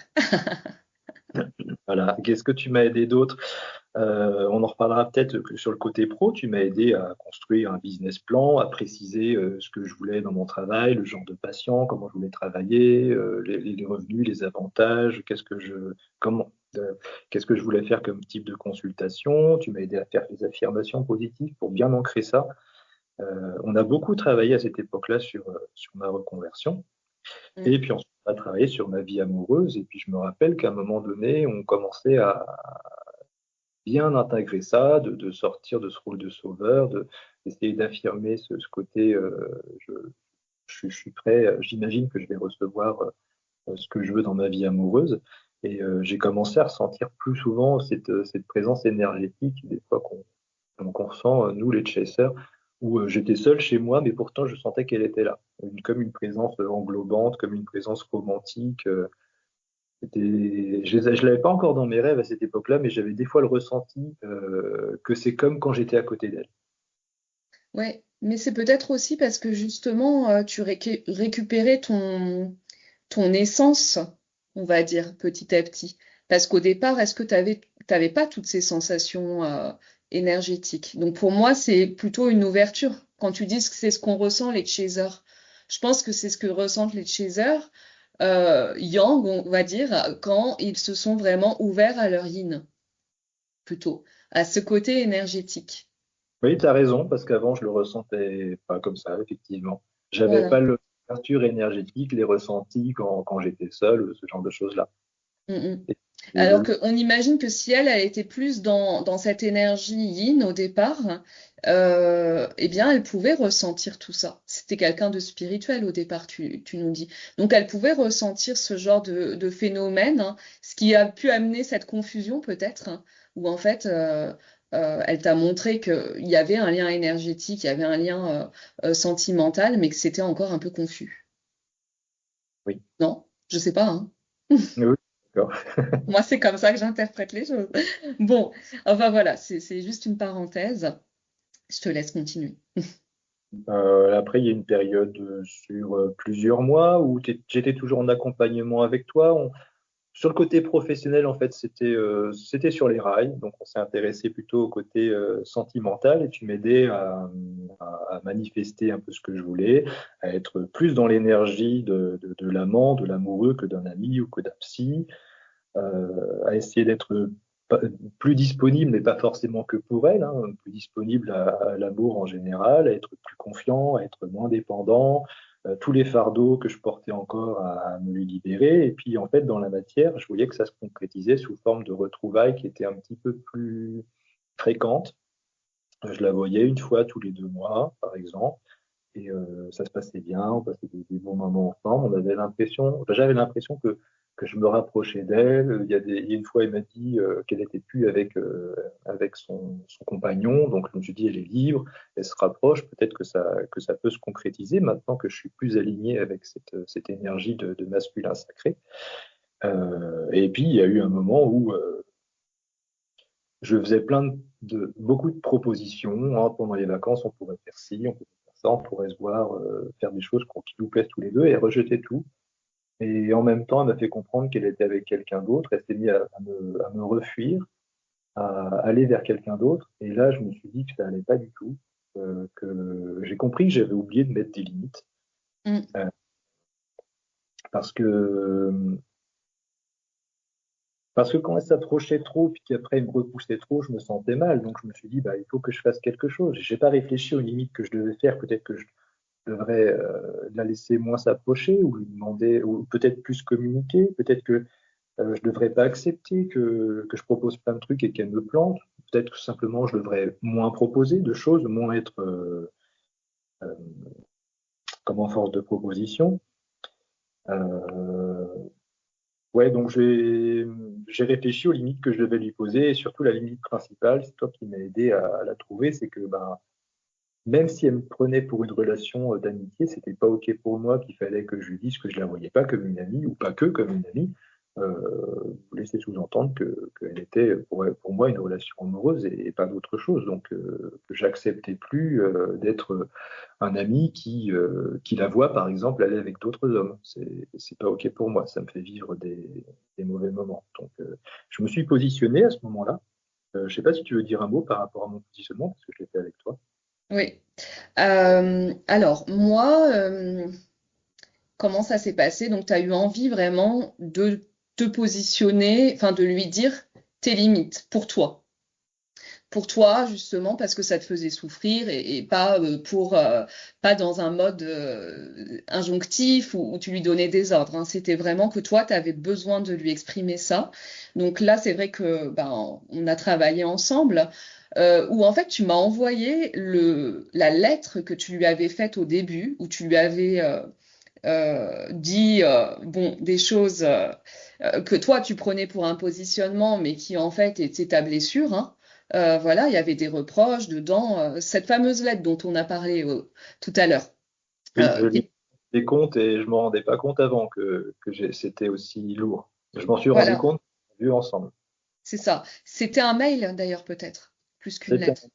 Voilà. Qu'est-ce que tu m'as aidé d'autre? On en reparlera peut-être que sur le côté pro. Tu m'as aidé à construire un business plan, à préciser ce que je voulais dans mon travail, le genre de patient, comment je voulais travailler, les revenus, les avantages, comment, qu'est-ce que je voulais faire comme type de consultation. Tu m'as aidé à faire des affirmations positives pour bien ancrer ça. On a beaucoup travaillé à cette époque-là sur ma reconversion. Mm. Et puis ensuite, on a travaillé sur ma vie amoureuse. Et puis je me rappelle qu'à un moment donné, on commençait à bien intégrer ça, de sortir de ce rôle de sauveur, d'essayer d'affirmer ce côté je suis prêt, j'imagine que je vais recevoir ce que je veux dans ma vie amoureuse. Et j'ai commencé à ressentir plus souvent cette présence énergétique, des fois qu'on ressent, nous les chasers, où j'étais seul chez moi, mais pourtant je sentais qu'elle était là, comme une présence englobante, comme une présence romantique. Je l'avais pas encore dans mes rêves à cette époque-là, mais j'avais des fois le ressenti que c'est comme quand j'étais à côté d'elle. Ouais, mais c'est peut-être aussi parce que justement, tu récupérais ton essence, on va dire, petit à petit. Parce qu'au départ, est-ce que t'avais pas toutes ces sensations énergétiques? Donc pour moi, c'est plutôt une ouverture. Quand tu dis que c'est ce qu'on ressent, les chasers, je pense que c'est ce que ressentent les chasers, yang, on va dire, quand ils se sont vraiment ouverts à leur yin, plutôt, à ce côté énergétique. Oui, tu as raison, parce qu'avant, je le ressentais pas comme ça, effectivement. J'avais pas Voilà. l'ouverture énergétique, les ressentis quand j'étais seul, ce genre de choses-là. Mm, mm. Et, Alors et qu'on imagine que si elle était plus dans cette énergie yin au départ, eh bien, elle pouvait ressentir tout ça. C'était quelqu'un de spirituel au départ, tu nous dis. Donc, elle pouvait ressentir ce genre de phénomène, hein, ce qui a pu amener cette confusion peut-être, hein, où en fait, Elle t'a montré qu'il y avait un lien énergétique, il y avait un lien sentimental, mais que c'était encore un peu confus. Oui, Non? Je sais pas, hein. oui, d'accord. Moi, c'est comme ça que j'interprète les choses. Bon, enfin voilà, c'est juste une parenthèse. Je te laisse continuer. Après, il y a une période sur plusieurs mois où j'étais toujours en accompagnement avec toi. Sur le côté professionnel, en fait, c'était sur les rails. Donc, on s'est intéressé plutôt au côté sentimental et tu m'aidais à manifester un peu ce que je voulais, à être plus dans l'énergie de l'amant, de l'amoureux que d'un ami ou que d'un psy, à essayer d'être pas- plus disponible, mais pas forcément que pour elle, hein, plus disponible à l'amour en général, à être plus confiant, à être moins dépendant, tous les fardeaux que je portais encore à me les libérer. Et puis, en fait, dans la matière, je voyais que ça se concrétisait sous forme de retrouvailles qui étaient un petit peu plus fréquentes. Je la voyais une fois tous les 2 mois, par exemple. Et ça se passait bien, on passait des bons moments ensemble. J'avais l'impression que je me rapprochais d'elle. Il y a une fois, elle m'a dit qu'elle n'était plus avec son compagnon. Donc, je me suis dit, elle est libre, elle se rapproche. Peut-être que ça peut se concrétiser maintenant que je suis plus aligné avec cette énergie de masculin sacré. Et puis, il y a eu un moment où je faisais beaucoup de propositions, hein. Pendant les vacances, on pourrait faire ci, on pourrait faire ça, on pourrait se voir, faire des choses qui nous plaisent tous les deux, et elle rejetait tout. Et en même temps, elle m'a fait comprendre qu'elle était avec quelqu'un d'autre. Elle s'est mise à me refuir, à aller vers quelqu'un d'autre. Et là, je me suis dit que ça allait pas du tout, que j'ai compris que j'avais oublié de mettre des limites, Mm. euh, parce que Parce que quand elle s'approchait trop, puis qu'après elle me repoussait trop, je me sentais mal. Donc je me suis dit, bah, il faut que je fasse quelque chose. J'ai pas réfléchi aux limites que je devais faire. Peut-être que je devrais la laisser moins s'approcher ou lui demander, ou peut-être plus communiquer. Peut-être que je devrais pas accepter que je propose plein de trucs et qu'elle me plante. Peut-être que simplement je devrais moins proposer de choses, moins être euh, comme en force de proposition. Euh, Ouais, donc j'ai réfléchi aux limites que je devais lui poser et surtout la limite principale, c'est toi qui m'as aidé à la trouver, c'est que ben, même si elle me prenait pour une relation d'amitié, c'était pas OK pour moi qu'il fallait que je lui dise que je la voyais pas comme une amie ou pas que comme une amie. Vous laissez sous-entendre qu'elle était pour moi une relation amoureuse et pas d'autre chose. Donc que j'acceptais plus d'être un ami qui la voit, par exemple, aller avec d'autres hommes. C'est pas OK pour moi. Ça me fait vivre des mauvais moments. Donc, je me suis positionné à ce moment-là. Je sais pas si tu veux dire un mot par rapport à mon positionnement, parce que je l'ai fait avec toi. Oui. Alors, moi, comment ça s'est passé? Donc, tu as eu envie vraiment de te positionner, enfin, de lui dire tes limites pour toi. Pour toi, justement, parce que ça te faisait souffrir et pas pas dans un mode injonctif où tu lui donnais des ordres, hein. C'était vraiment que toi, tu avais besoin de lui exprimer ça. Donc là, c'est vrai que ben, on a travaillé ensemble, où en fait, tu m'as envoyé la lettre que tu lui avais faite au début, où tu lui avais dit bon, des choses que toi, tu prenais pour un positionnement, mais qui en fait étaient ta blessure, hein. Voilà, il y avait des reproches dedans. Cette fameuse lettre dont on a parlé tout à l'heure. Oui, je Qui- lis des comptes et je me rendais pas compte avant que c'était aussi lourd. Je m'en suis rendu voilà, compte, vu ensemble. c'est ça. C'était un mail d'ailleurs peut-être, plus qu'une C'était lettre.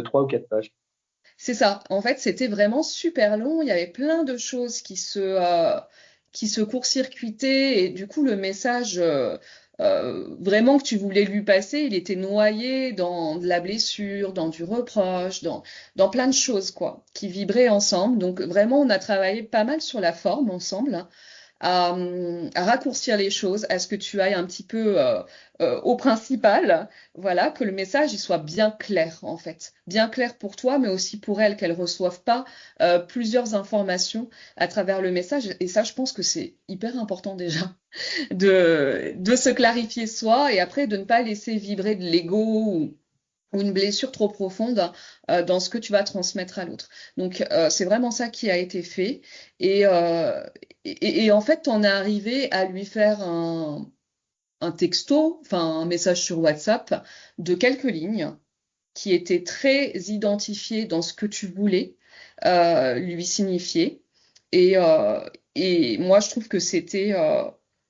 3 ou 4 pages. C'est ça. En fait, c'était vraiment super long. Il y avait plein de choses qui se court-circuitaient et du coup, le message vraiment que tu voulais lui passer, il était noyé dans de la blessure, dans du reproche, dans plein de choses, quoi, qui vibraient ensemble. Donc, vraiment, on a travaillé pas mal sur la forme ensemble, hein, à raccourcir les choses, à ce que tu ailles un petit peu au principal, voilà, que le message il soit bien clair en fait, bien clair pour toi, mais aussi pour elle, qu'elle reçoive pas plusieurs informations à travers le message. Et ça, je pense que c'est hyper important déjà de se clarifier soi et après de ne pas laisser vibrer de l'ego ou une blessure trop profonde dans ce que tu vas transmettre à l'autre. Donc, c'est vraiment ça qui a été fait. Et, euh, et en fait, on est arrivé à lui faire un texto, enfin un message sur WhatsApp de quelques lignes qui était très identifié dans ce que tu voulais lui signifier. Et, euh, et moi, je trouve que c'était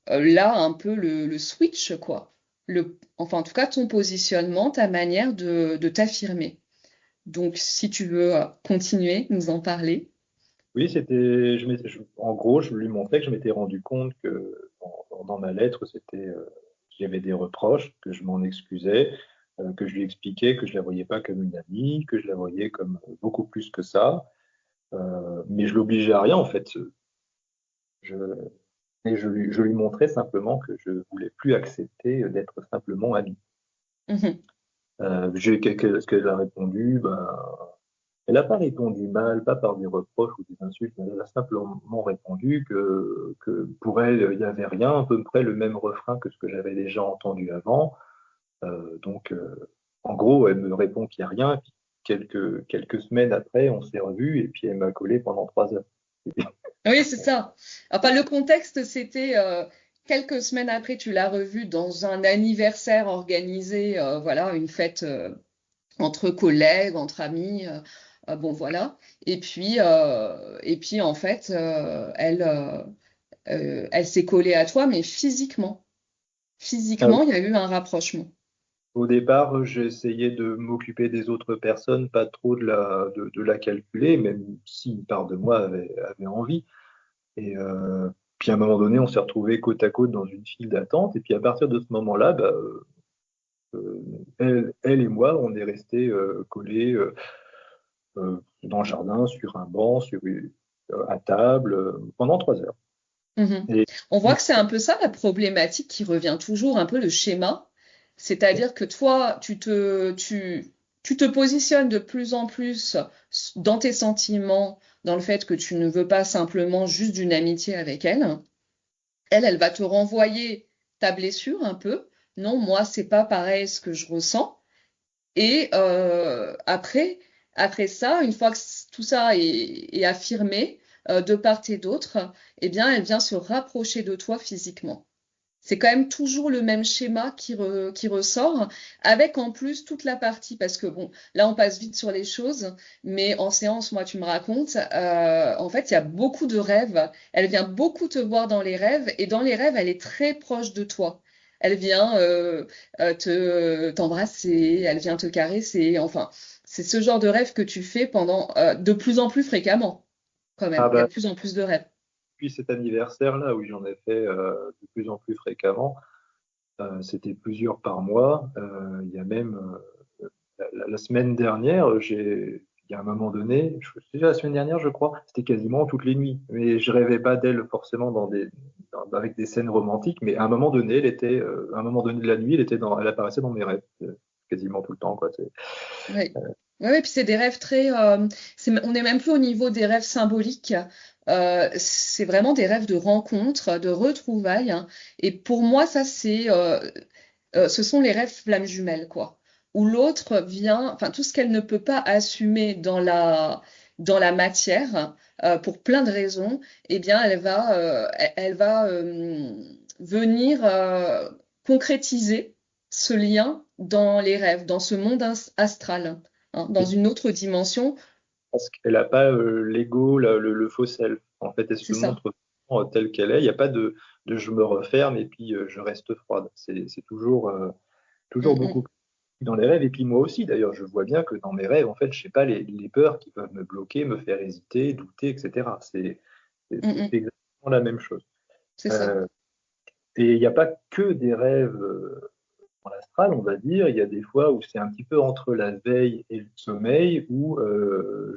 là un peu le switch, quoi. Enfin, en tout cas, ton positionnement, ta manière de t'affirmer. Donc, si tu veux continuer, nous en parler. Oui, c'était, en gros, je lui montrais que je m'étais rendu compte que dans ma lettre, qu'il y avait des reproches, que je m'en excusais, que je lui expliquais que je la voyais pas comme une amie, que je la voyais comme beaucoup plus que ça, mais je l'obligeais à rien en fait. Je, je lui montrais simplement que je voulais plus accepter d'être simplement ami. Mhm. Ce qu'elle a répondu, ben, elle n'a pas répondu mal, pas par des reproches ou des insultes, mais elle a simplement répondu que pour elle, il n'y avait rien, à peu près le même refrain que ce que j'avais déjà entendu avant. En gros, elle me répond qu'il n'y a rien, et puis quelques semaines après, on s'est revus, et puis elle m'a collé pendant 3 heures. Oui, c'est ça. Enfin, le contexte, c'était quelques semaines après, tu l'as revu dans un anniversaire organisé, voilà, une fête entre collègues, entre amis, bon voilà. Et puis en fait, elle s'est collée à toi, mais physiquement. Ah, Physiquement, il y a eu un rapprochement. au départ, j'ai essayé de m'occuper des autres personnes, pas trop de la calculer, même si une part de moi avait envie. Et puis à un moment donné, on s'est retrouvés côte à côte dans une file d'attente. Et puis à partir de ce moment-là, bah, elle et moi, on est restés collés dans le jardin, sur un banc, à table, pendant 3 heures. Mhm. Et On voit que c'est un peu ça la problématique qui revient toujours, un peu le schéma. C'est-à-dire que toi, tu te positionnes de plus en plus dans tes sentiments, dans le fait que tu ne veux pas simplement juste d'une amitié avec elle. Elle va te renvoyer ta blessure un peu. Non, moi, c'est pas pareil ce que je ressens. Et après ça, une fois que tout ça est affirmé de part et d'autre, eh bien, elle vient se rapprocher de toi physiquement. C'est quand même toujours le même schéma qui ressort, avec en plus toute la partie, parce que bon, là on passe vite sur les choses, mais en séance, moi tu me racontes, en fait il y a beaucoup de rêves, elle vient beaucoup te voir dans les rêves, et dans les rêves elle est très proche de toi. Elle vient t'embrasser, elle vient te caresser, enfin, c'est ce genre de rêve que tu fais pendant de plus en plus fréquemment, quand ah même. Il y a bah, de plus en plus de rêves. depuis cet anniversaire-là, où j'en ai fait de plus en plus fréquemment, c'était plusieurs par mois. Il y a même la semaine dernière, il y a un moment donné, déjà la semaine dernière, je crois, c'était quasiment toutes les nuits. Mais je rêvais pas d'elle forcément avec des scènes romantiques, mais à un moment donné, à un moment donné de la nuit, elle apparaissait dans mes rêves, quasiment tout le temps, quoi. Oui. Ouais, ouais, puis c'est des rêves très. On n'est même plus au niveau des rêves symboliques. C'est vraiment des rêves de rencontres, de retrouvailles, hein. Et pour moi, ça, ce sont les rêves flammes jumelles, quoi. Où l'autre vient, enfin, tout ce qu'elle ne peut pas assumer dans la matière, pour plein de raisons, eh bien, elle va venir concrétiser ce lien dans les rêves, dans ce monde astral, hein, dans une autre dimension. Parce qu'elle n'a pas l'ego, le faux self. En fait, elle C'est se ça. montre telle qu'elle est. Il n'y a pas de je me referme et puis je reste froide. C'est toujours Mm, beaucoup mm, plus dans les rêves. Et puis moi aussi, d'ailleurs, je vois bien que dans mes rêves, en fait, je sais pas les peurs qui peuvent me bloquer, me faire hésiter, douter, etc. mm, C'est mm. exactement la même chose. C'est ça. Euh, et il n'y a pas que des rêves dans l'astral, on va dire. Il y a des fois où c'est un petit peu entre la veille et le sommeil, où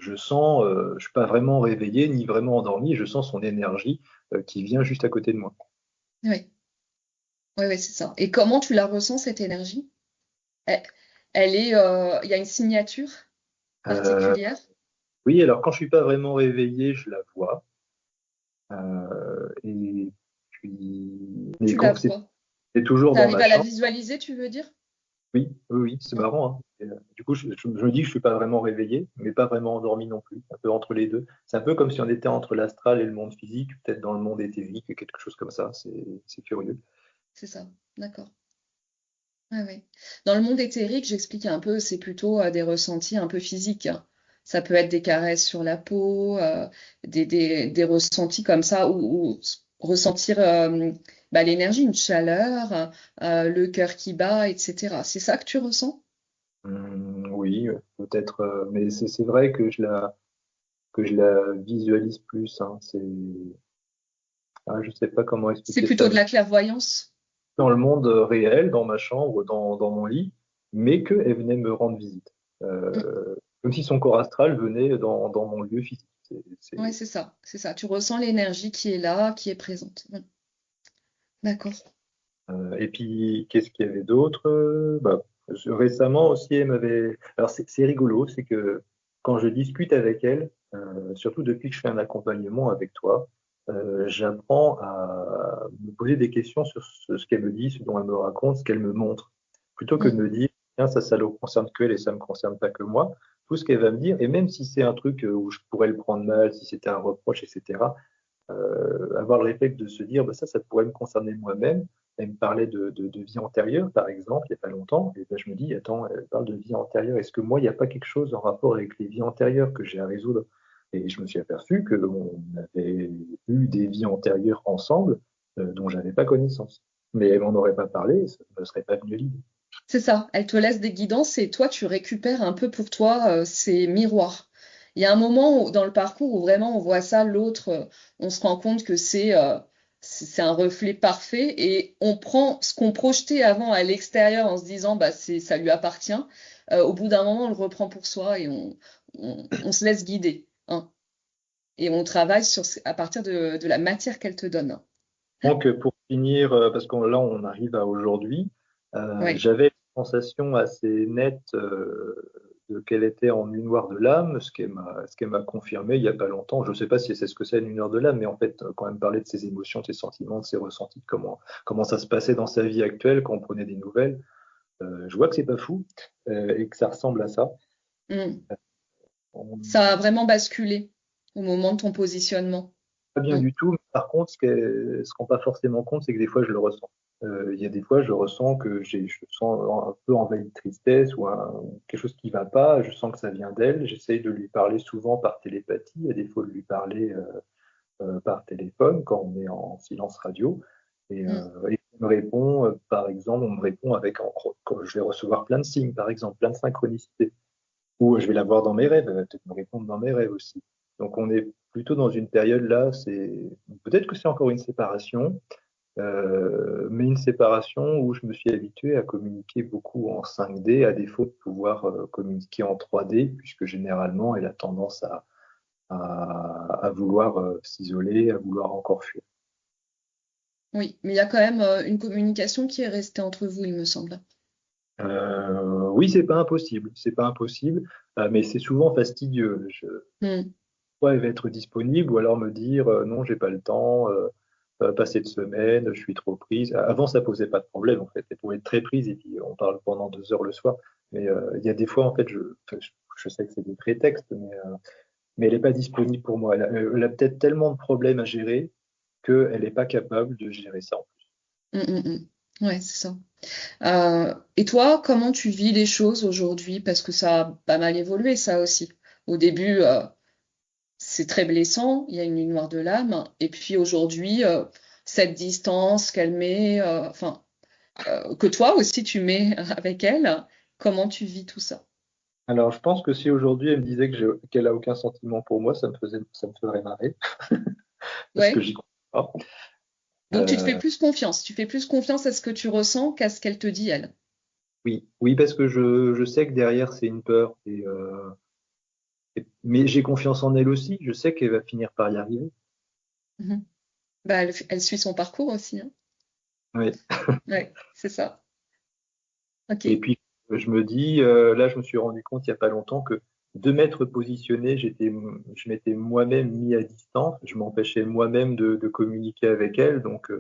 je suis pas vraiment réveillé ni vraiment endormi, je sens son énergie qui vient juste à côté de moi. Oui, oui, oui, c'est ça. Et comment tu la ressens, cette énergie? Elle, il y a une signature Euh, particulière? oui, alors quand je suis pas vraiment réveillé, je la vois. Et puis, mais Tu la quand vois. c'est toujours Tu dans arrives ma à la chambre, visualiser, tu veux dire? oui, oui, oui, c'est Mm. marrant, hein. Du coup, je me dis que je suis pas vraiment réveillé, mais pas vraiment endormi non plus, un peu entre les deux. C'est un peu comme si on était entre l'astral et le monde physique, peut-être dans le monde éthérique, quelque chose comme ça. C'est curieux. C'est ça. D'accord. Ouais, ouais. Dans le monde éthérique, j'explique un peu, c'est plutôt des ressentis un peu physiques, hein. Ça peut être des caresses sur la peau, des ressentis comme ça, ou ressentir l'énergie, une chaleur, le cœur qui bat, etc. C'est ça que tu ressens? Oui, peut-être, mais c'est vrai que je la visualise plus, hein. Je sais pas comment C'est expliquer ça. plutôt de la clairvoyance? Dans le monde réel, dans ma chambre, dans mon lit, mais qu'elle venait me rendre visite. Mm. Comme si son corps astral venait dans mon lieu physique. Ouais, c'est ça, c'est ça. Tu ressens l'énergie qui est là, qui est présente. Mm. D'accord. Et puis, qu'est-ce qu'il y avait d'autre? Récemment aussi, elle m'avait. Alors, c'est rigolo, c'est que quand je discute avec elle, surtout depuis que je fais un accompagnement avec toi, j'apprends à me poser des questions sur ce qu'elle me dit, ce dont elle me raconte, ce qu'elle me montre, plutôt que de Mm. me dire, tiens, ça ne concerne que elle et ça ne me concerne pas que moi. Tout ce qu'elle va me dire, et même si c'est un truc où je pourrais le prendre mal, si c'était un reproche, etc., avoir le réflexe de se dire, bah, ça pourrait me concerner moi-même. Elle me parlait de vie antérieure, par exemple, il n'y a pas longtemps, et ben, je me dis, attends, elle parle de vie antérieure, est-ce que moi, il n'y a pas quelque chose en rapport avec les vies antérieures que j'ai à résoudre? Et je me suis aperçu qu'on avait eu des vies antérieures ensemble dont j'avais pas connaissance. Mais elle m'en aurait pas parlé, ça ne me serait pas venu à l'idée. C'est ça, elle te laisse des guidances et toi, tu récupères un peu pour toi ces miroirs. Il y a un moment dans le parcours où vraiment on voit ça, l'autre, on se rend compte que c'est un reflet parfait et on prend ce qu'on projetait avant à l'extérieur en se disant bah ça lui appartient. Au bout d'un moment, on le reprend pour soi et on se laisse guider, hein. Et on travaille à partir de la matière qu'elle te donne. Donc, pour finir, parce que là, on arrive à aujourd'hui, Oui. j'avais une sensation assez nette de quelle était en nuit noire de l'âme, ce qu'elle m'a confirmé il n'y a pas longtemps. Je ne sais pas si c'est ce que c'est une nuit noire de l'âme, mais en fait, quand elle me parlait de ses émotions, de ses sentiments, de ses ressentis, de comment ça se passait dans sa vie actuelle, quand on prenait des nouvelles, je vois que c'est pas fou et que ça ressemble à ça. Mm. Ça a On- vraiment basculé au moment de ton positionnement. Pas bien Mm. du tout, mais par contre, ce qu'elle se rend pas forcément compte, c'est que des fois, je le ressens. Il y a des fois, je ressens que je me sens un peu envahi de tristesse ou quelque chose qui va pas. Je sens que ça vient d'elle. J'essaye de lui parler souvent par télépathie, à défaut de lui parler par téléphone quand on est en silence radio. Mm. Et on me répond, par exemple, on me répond quand je vais recevoir plein de signes, par exemple, plein de synchronicités. Ou je vais la voir dans mes rêves, elle va peut-être me répondre dans mes rêves aussi. Donc on est plutôt dans une période là, c'est peut-être que c'est encore une séparation, mais une séparation où je me suis habitué à communiquer beaucoup en 5D à défaut de pouvoir communiquer en 3D, puisque généralement elle a tendance à vouloir s'isoler, à vouloir encore fuir. Oui, mais il y a quand même une communication qui est restée entre vous, il me semble. Oui, c'est pas impossible, mais c'est souvent fastidieux. Mm. Soit elle va être disponible, ou alors me dire non, j'ai pas le temps, pas cette semaine, je suis trop prise. Avant, ça posait pas de problème en fait. Elle pouvait être très prise et puis on parle pendant 2 heures le soir. Mais il y a des fois en fait, enfin, je sais que c'est des prétextes, mais elle n'est pas disponible pour moi. Elle a peut-être tellement de problèmes à gérer qu'elle n'est pas capable de gérer ça. Mm, mm, mm. Ouais, c'est ça. Et toi, comment tu vis les choses aujourd'hui? Parce que ça a pas mal évolué, ça aussi. Au début, c'est très blessant, il y a une nuit noire de l'âme. Et puis aujourd'hui, cette distance qu'elle met, que toi aussi tu mets avec elle, comment tu vis tout ça? Alors, je pense que si aujourd'hui elle me disait qu'elle a aucun sentiment pour moi, ça me ferait marrer parce que Ouais. j'y crois pas. Donc tu te fais Euh, plus confiance. Tu fais plus confiance à ce que tu ressens qu'à ce qu'elle te dit, elle. oui, oui, parce que je sais que derrière c'est une peur mais j'ai confiance en elle aussi. Je sais qu'elle va finir par y arriver. Mhm. Bah, elle suit son parcours aussi, hein. Oui. Ouais, c'est ça. Ok. Et puis je me dis, là, je me suis rendu compte il y a pas longtemps que de m'être positionné, je m'étais moi-même mis à distance. Je m'empêchais moi-même de communiquer avec elle. Donc,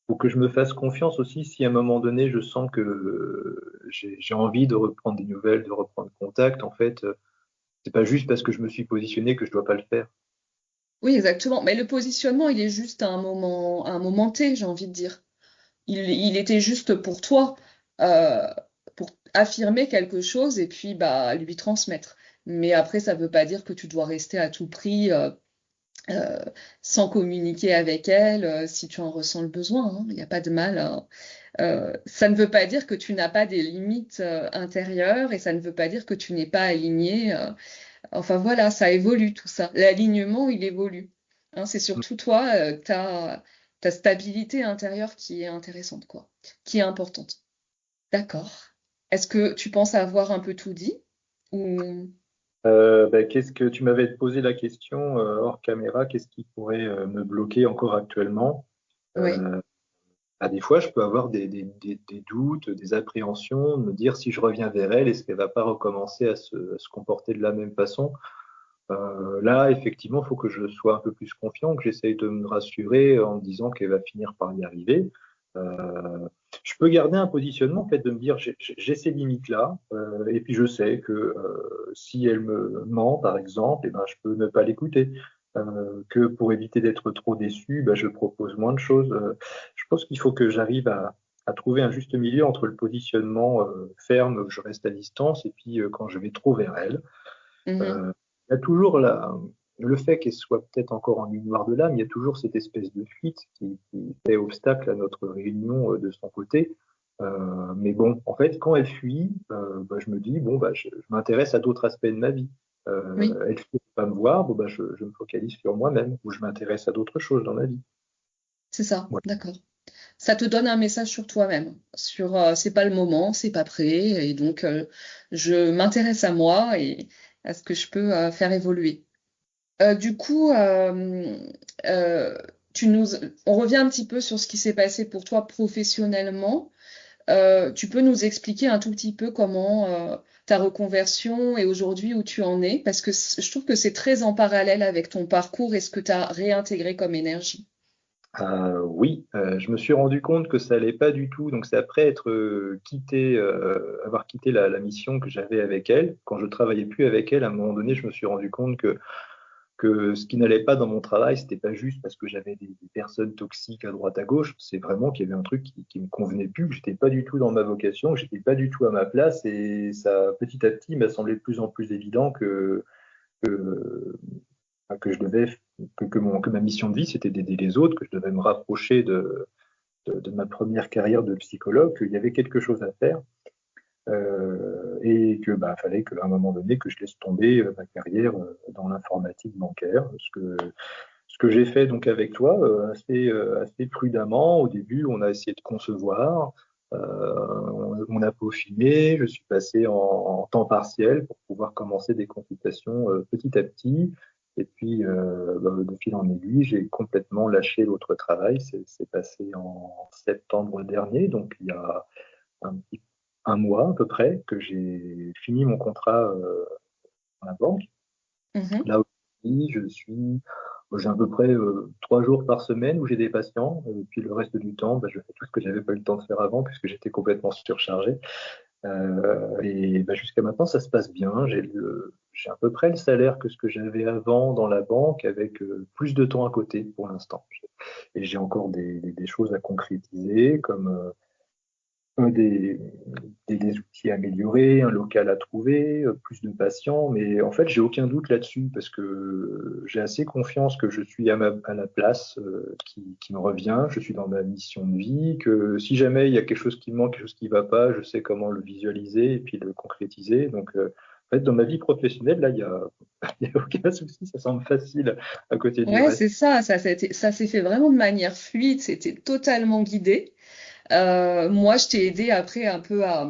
faut que je me fasse confiance aussi si à un moment donné je sens que j'ai envie de reprendre des nouvelles, de reprendre contact. En fait, c'est pas juste parce que je me suis positionné que je dois pas le faire. Oui, exactement. Mais le positionnement, il est juste à un moment T, j'ai envie de dire. Il était juste pour toi. euh, pour affirmer quelque chose et puis bah, lui transmettre. Mais après, ça ne veut pas dire que tu dois rester à tout prix euh, sans communiquer avec elle si tu en ressens le besoin, hein. Il n'y a pas de mal, hein. Ça ne veut pas dire que tu n'as pas des limites intérieures et ça ne veut pas dire que tu n'es pas aligné. Enfin voilà, ça évolue tout ça. L'alignement, il évolue, hein. C'est surtout toi, ta stabilité intérieure qui est intéressante, quoi, qui est importante. D'accord. Est-ce que tu penses avoir un peu tout dit? Ou... Qu'est-ce que tu m'avais posé la question hors caméra, qu'est-ce qui pourrait me bloquer encore actuellement? Oui. Euh, des fois, je peux avoir des doutes, des appréhensions, me dire si je reviens vers elle, est-ce qu'elle va pas recommencer à se comporter de la même façon? Là, effectivement, il faut que je sois un peu plus confiant, que j'essaye de me rassurer en me disant qu'elle va finir par y arriver. Euh, je peux garder un positionnement, en fait, de me dire j'ai ces limites-là, et puis je sais que si elle me ment, par exemple, eh ben, je peux ne pas l'écouter. Que pour éviter d'être trop déçu, ben, je propose moins de choses. Je pense qu'il faut que j'arrive à trouver un juste milieu entre le positionnement ferme, je reste à distance, et puis quand je vais trop vers elle. Mhm. Il y a toujours le fait qu'elle soit peut-être encore en ligne noire de l'âme, il y a toujours cette espèce de fuite qui fait obstacle à notre réunion de son côté. Mais bon, en fait, quand elle fuit, bah, je me dis, bon, bah, je m'intéresse à d'autres aspects de ma vie. Oui, Elle ne peut pas me voir, bon, bah, je me focalise sur moi-même, ou je m'intéresse à d'autres choses dans ma vie. c'est ça, Voilà. d'accord. Ça te donne un message sur toi-même, sur c'est pas le moment, c'est pas prêt, et donc je m'intéresse à moi et à ce que je peux faire évoluer. Du coup, euh, tu nous, on revient un petit peu sur ce qui s'est passé pour toi professionnellement. Tu peux nous expliquer un tout petit peu comment ta reconversion et aujourd'hui où tu en es, parce que je trouve que c'est très en parallèle avec ton parcours et ce que tu as réintégré comme énergie. Oui, je me suis rendu compte que ça allait pas du tout. Donc c'est après être quitté, avoir quitté la mission que j'avais avec elle. Quand je travaillais plus avec elle, à un moment donné, je me suis rendu compte que ce qui n'allait pas dans mon travail, c'était pas juste parce que j'avais des personnes toxiques à droite à gauche. C'est vraiment qu'il y avait un truc qui me convenait plus, que j'étais pas du tout dans ma vocation, que j'étais pas du tout à ma place. Et ça, petit à petit, m'a semblé de plus en plus évident que que je devais, que ma mission de vie, c'était d'aider les autres, que je devais me rapprocher de ma première carrière de psychologue, qu'il y avait quelque chose à faire et que bah, fallait qu'à un moment donné que je laisse tomber ma carrière dans l'informatique bancaire. Ce que j'ai fait donc avec toi, assez prudemment. Au début, on a essayé de concevoir, on a peaufiné. Je suis passé en temps partiel pour pouvoir commencer des consultations petit à petit. Et puis, bah, de fil en aiguille, j'ai complètement lâché l'autre travail. C'est passé en septembre dernier, donc il y a un, un mois à peu près que j'ai fini mon contrat dans la banque. Mhm. Là aussi, j'ai à peu près 3 jours par semaine où j'ai des patients. Et puis le reste du temps, bah, je fais tout ce que j'avais pas eu le temps de faire avant puisque j'étais complètement surchargé. Et bah, jusqu'à maintenant, ça se passe bien. J'ai à peu près le salaire que ce que j'avais avant dans la banque avec plus de temps à côté pour l'instant. Et j'ai encore des choses à concrétiser comme des, des outils améliorés, un local à trouver, plus de patients. Mais en fait, j'ai aucun doute là-dessus parce que j'ai assez confiance que je suis à la place qui me revient. Je suis dans ma mission de vie, que si jamais il y a quelque chose qui me manque, quelque chose qui va pas, je sais comment le visualiser et puis le concrétiser. Donc, en fait, dans ma vie professionnelle, là, il y a aucun souci. Ça semble facile à côté du Ouais, reste. c'est ça, ça s'est fait vraiment de manière fluide, c'était totalement guidé. Moi, je t'ai aidé après un peu à,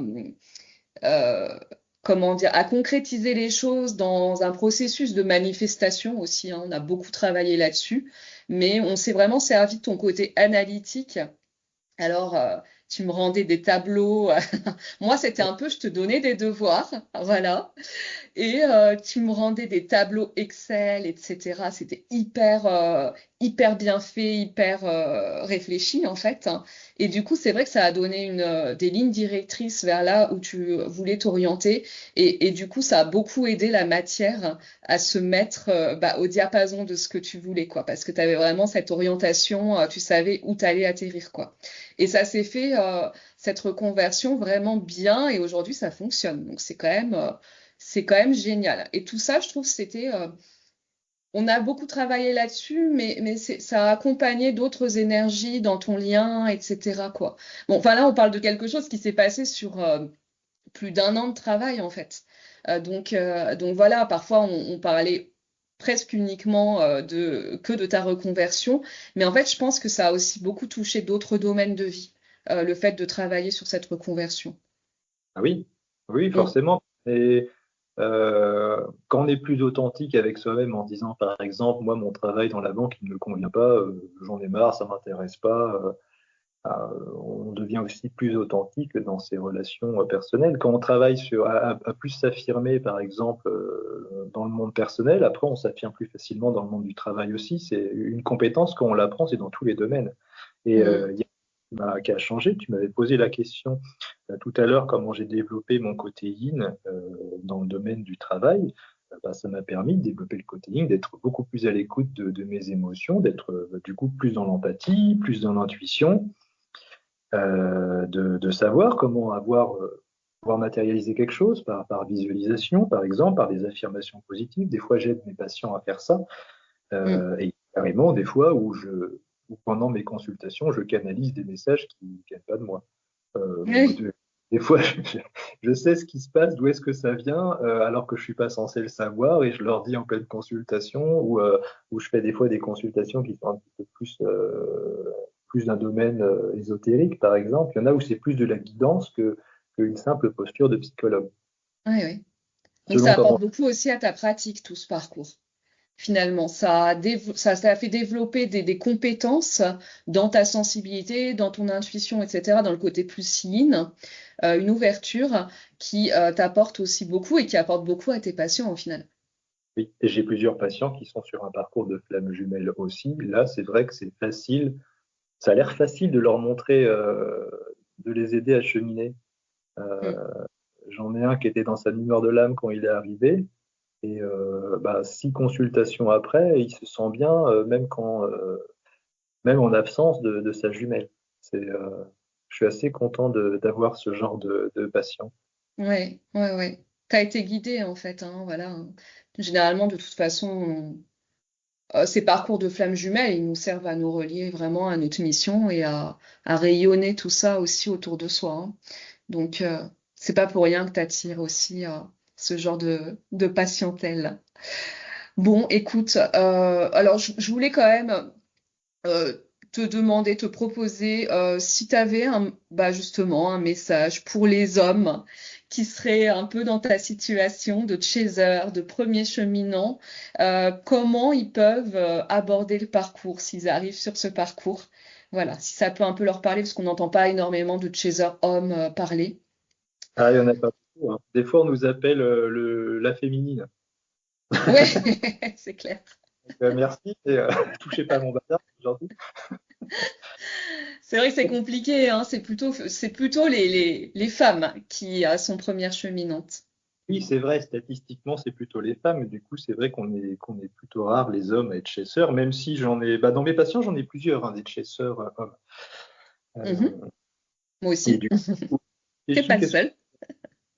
euh, comment dire, à concrétiser les choses dans un processus de manifestation aussi, hein. On a beaucoup travaillé là-dessus, mais on s'est vraiment servi de ton côté analytique. Alors, tu me rendais des tableaux. Moi, c'était un peu, je te donnais des devoirs, voilà. Et tu me rendais des tableaux Excel, etc. C'était hyper bien fait, hyper réfléchi en fait. Et du coup, c'est vrai que ça a donné des lignes directrices vers là où tu voulais t'orienter. Et du coup, ça a beaucoup aidé la matière à se mettre bah, au diapason de ce que tu voulais, quoi. Parce que tu avais vraiment cette orientation, tu savais où t'allais atterrir, quoi. Et ça s'est fait, cette reconversion vraiment bien, et aujourd'hui, ça fonctionne. Donc, c'est quand même génial. Et tout ça, je trouve, on a beaucoup travaillé là-dessus, mais ça a accompagné d'autres énergies dans ton lien, etc., quoi. Bon, enfin là, on parle de quelque chose qui s'est passé sur plus d'un an de travail, en fait. Donc voilà, parfois on parlait presque uniquement que de ta reconversion, mais en fait, je pense que ça a aussi beaucoup touché d'autres domaines de vie, le fait de travailler sur cette reconversion. Ah oui, oui, Mm. forcément. Et quand on est plus authentique avec soi-même en disant, par exemple, moi, mon travail dans la banque, il ne me convient pas, j'en ai marre, ça m'intéresse pas. On devient aussi plus authentique dans ses relations personnelles. Quand on travaille à plus s'affirmer, par exemple, dans le monde personnel, après, on s'affirme plus facilement dans le monde du travail aussi. C'est une compétence, quand on l'apprend, c'est dans tous les domaines. Et Mm. il y a qui a changé. Tu m'avais posé la question tout à l'heure, comment j'ai développé mon côté yin dans le domaine du travail. Bah, ça m'a permis de développer le côté yin, d'être beaucoup plus à l'écoute de mes émotions, d'être du coup plus dans l'empathie, plus dans l'intuition, de savoir comment pouvoir matérialiser quelque chose par visualisation, par exemple, par des affirmations positives. Des fois, j'aide mes patients à faire ça. Mm. Et carrément, des fois où pendant mes consultations, je canalise des messages qui ne viennent pas de moi. Oui. Des fois, je sais ce qui se passe, d'où est-ce que ça vient, alors que je suis pas censé le savoir, et je leur dis en pleine consultation, ou je fais des fois des consultations qui sont un petit peu plus d'un domaine ésotérique, par exemple. Il y en a où c'est plus de la guidance qu'une simple posture de psychologue, Oui, oui. Donc selon ça apporte comment. beaucoup aussi à ta pratique, tout ce parcours. Finalement, ça a fait développer des compétences dans ta sensibilité, dans ton intuition, etc., dans le côté plus yin, une ouverture qui t'apporte aussi beaucoup et qui apporte beaucoup à tes patients au final. Oui, et j'ai plusieurs patients qui sont sur un parcours de flamme jumelle aussi. Là, c'est vrai que c'est facile. Ça a l'air facile de leur montrer, de les aider à cheminer. Mm. J'en ai un qui était dans sa lumière de l'âme quand il est arrivé. Et bah, 6 consultations après, il se sent bien, même en absence de sa jumelle. Je suis assez content d'avoir ce genre de patient. Ouais, ouais, ouais. T'as été guidé en fait, hein, voilà. Généralement, de toute façon, ces parcours de flammes jumelles, ils nous servent à nous relier vraiment à notre mission et à rayonner tout ça aussi autour de soi, hein. Donc, c'est pas pour rien que tu attires aussi ce genre de patientèle. Bon, écoute, alors je voulais quand même euh, te demander, te proposer si tu avais bah justement un message pour les hommes qui seraient un peu dans ta situation de chaser, de premier cheminant, comment ils peuvent aborder le parcours s'ils arrivent sur ce parcours. Voilà, si ça peut un peu leur parler, parce qu'on n'entend pas énormément de chaser hommes parler. Ah, il n'y en a pas beaucoup, hein. Des fois, on nous appelle la féminine. Ouais, c'est clair. Donc, merci, et touchez pas à mon bazar, c'est gentil. C'est vrai que c'est compliqué, hein. C'est plutôt les femmes qui sont premières cheminantes. Oui, c'est vrai, statistiquement, c'est plutôt les femmes. Mais du coup, c'est vrai qu'on est plutôt rare, les hommes, à être chasseurs, même si dans mes patients, j'en ai plusieurs, hein, des chasseurs hommes. Mhm. Euh, Moi et aussi. du coup, T'es pas question, le seul.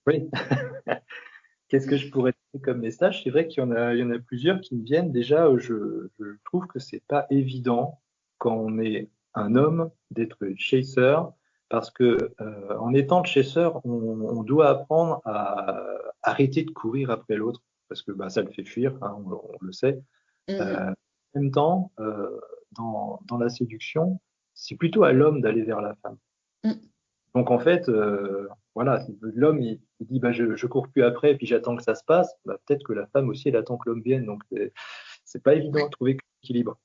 oui, qu'est-ce que je pourrais donner comme message? C'est vrai qu'il y en a plusieurs qui me viennent. Déjà, je trouve que c'est pas évident quand on est un homme d'être chaser, parce que en étant chasseur, on doit apprendre à arrêter de courir après l'autre, parce que bah, ça le fait fuir, hein, on le sait. Mhm. En même temps, dans la séduction, c'est plutôt à l'homme d'aller vers la femme. Mhm. Donc en fait, voilà, l'homme il dit bah, je cours plus après et puis j'attends que ça se passe. Bah, peut-être que la femme aussi elle attend que l'homme vienne. Donc c'est pas évident Ouais, de trouver l'équilibre.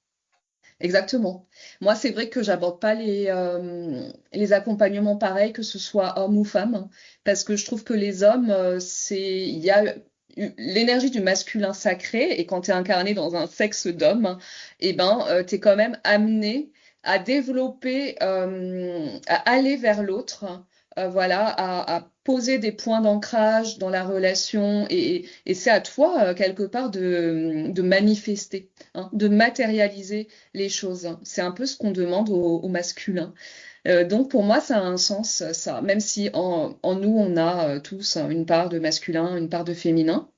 exactement. Moi, c'est vrai que j'aborde pas les accompagnements pareils, que ce soit homme ou femme, hein, parce que je trouve que les hommes, il y a l'énergie du masculin sacré, et quand tu es incarné dans un sexe d'homme, eh ben, tu es quand même amené à développer, à aller vers l'autre, voilà, à poser des points d'ancrage dans la relation, et c'est à toi, quelque part, de manifester, hein, de matérialiser les choses. C'est un peu ce qu'on demande au masculin. Donc pour moi, ça a un sens, ça. Même si en nous, on a tous une part de masculin, une part de féminin.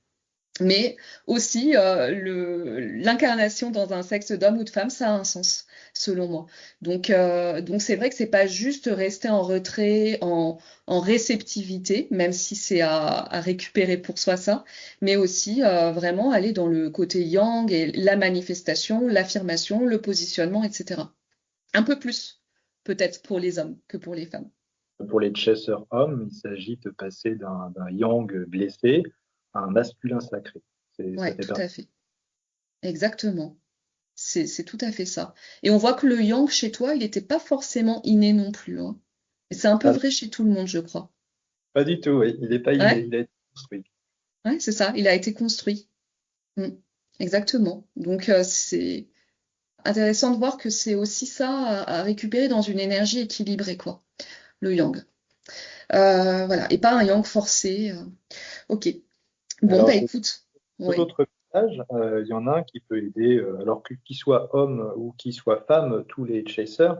Mais aussi, l'incarnation dans un sexe d'homme ou de femme, ça a un sens, selon moi. Donc c'est vrai que c'est pas juste rester en retrait, en réceptivité, même si c'est à récupérer pour soi ça, mais aussi vraiment aller dans le côté yang et la manifestation, l'affirmation, le positionnement, etc. Un peu plus, peut-être pour les hommes que pour les femmes. Pour les chasseurs hommes, il s'agit de passer d'un yang blessé à un masculin sacré. Ça Ouais, fait tout partie. à fait. Exactement. C'est tout à fait ça. Et on voit que le yang chez toi, il n'était pas forcément inné non plus, hein. Et c'est un peu Ah, vrai chez tout le monde, je crois. pas du tout, oui. Il n'est pas inné, Ouais, il a été construit. ouais, c'est ça. Il a été construit. Mm. Exactement. Donc c'est intéressant de voir que c'est aussi ça à récupérer dans une énergie équilibrée, quoi. Le yang. Voilà. Et pas un yang forcé. Ok. Bon, Alors, bah j'ai écoute. deux Oui. autres messages. Il y en a un qui peut aider, alors qu'il soit homme ou qu'il soit femme, tous les chasers,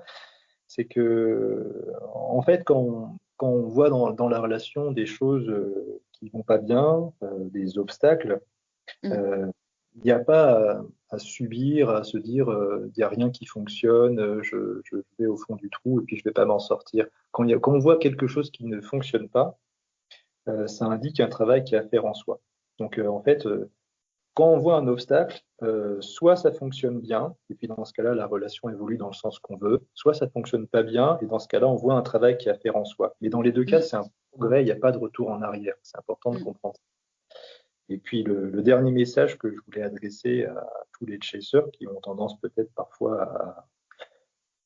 c'est que, en fait, quand on voit dans la relation des choses qui vont pas bien, des obstacles, Mm. euh, il n'y a pas à subir, à se dire, il n'y a rien qui fonctionne, je vais au fond du trou et puis je vais pas m'en sortir. Quand on voit quelque chose qui ne fonctionne pas, ça indique un travail qui est à faire en soi. Donc, en fait, quand on voit un obstacle, soit ça fonctionne bien, et puis dans ce cas-là, la relation évolue dans le sens qu'on veut, soit ça fonctionne pas bien, et dans ce cas-là, on voit un travail qui est à faire en soi. Mais dans les deux cas, Mm. c'est un progrès, il n'y a pas de retour en arrière. C'est important de Mm. comprendre. Et puis le dernier message que je voulais adresser à tous les chasers qui ont tendance peut-être parfois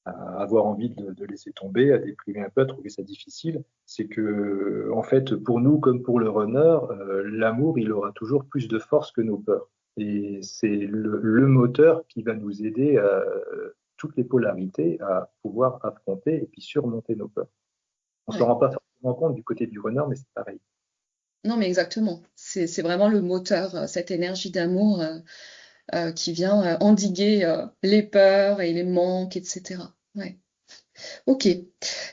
à avoir envie de laisser tomber, à déprimer un peu, à trouver ça difficile, c'est que, en fait, pour nous comme pour le runner, l'amour, il aura toujours plus de force que nos peurs. Et c'est le moteur qui va nous aider à toutes les polarités à pouvoir affronter et puis surmonter nos peurs. On ne s'en Ouais. rend pas forcément compte du côté du runner, mais c'est pareil. Non, mais exactement. C'est vraiment le moteur, cette énergie d'amour qui vient endiguer les peurs et les manques, etc. Ouais. Ok.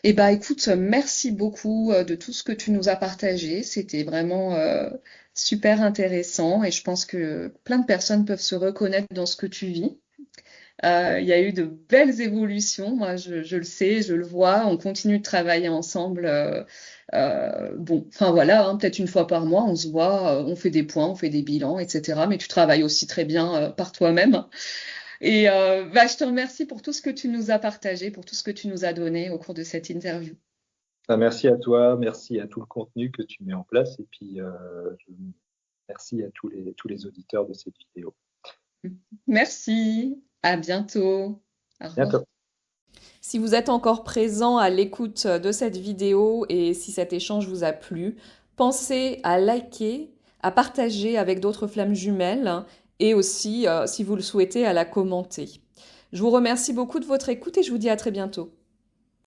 Eh ben, écoute, merci beaucoup de tout ce que tu nous as partagé. C'était vraiment super intéressant et je pense que plein de personnes peuvent se reconnaître dans ce que tu vis. Il y a eu de belles évolutions, moi je le sais, je le vois, on continue de travailler ensemble. Bon, enfin voilà, hein, peut-être une fois par mois, on se voit, on fait des points, on fait des bilans, etc. Mais tu travailles aussi très bien par toi-même. Et bah, je te remercie pour tout ce que tu nous as partagé, pour tout ce que tu nous as donné au cours de cette interview. Enfin, merci à toi, merci à tout le contenu que tu mets en place et puis merci à tous les auditeurs de cette vidéo. Merci, à bientôt. Au revoir. Bientôt. Si vous êtes encore présent à l'écoute de cette vidéo et si cet échange vous a plu, pensez à liker, à partager avec d'autres flammes jumelles et aussi, si vous le souhaitez, à la commenter. Je vous remercie beaucoup de votre écoute et je vous dis à très bientôt.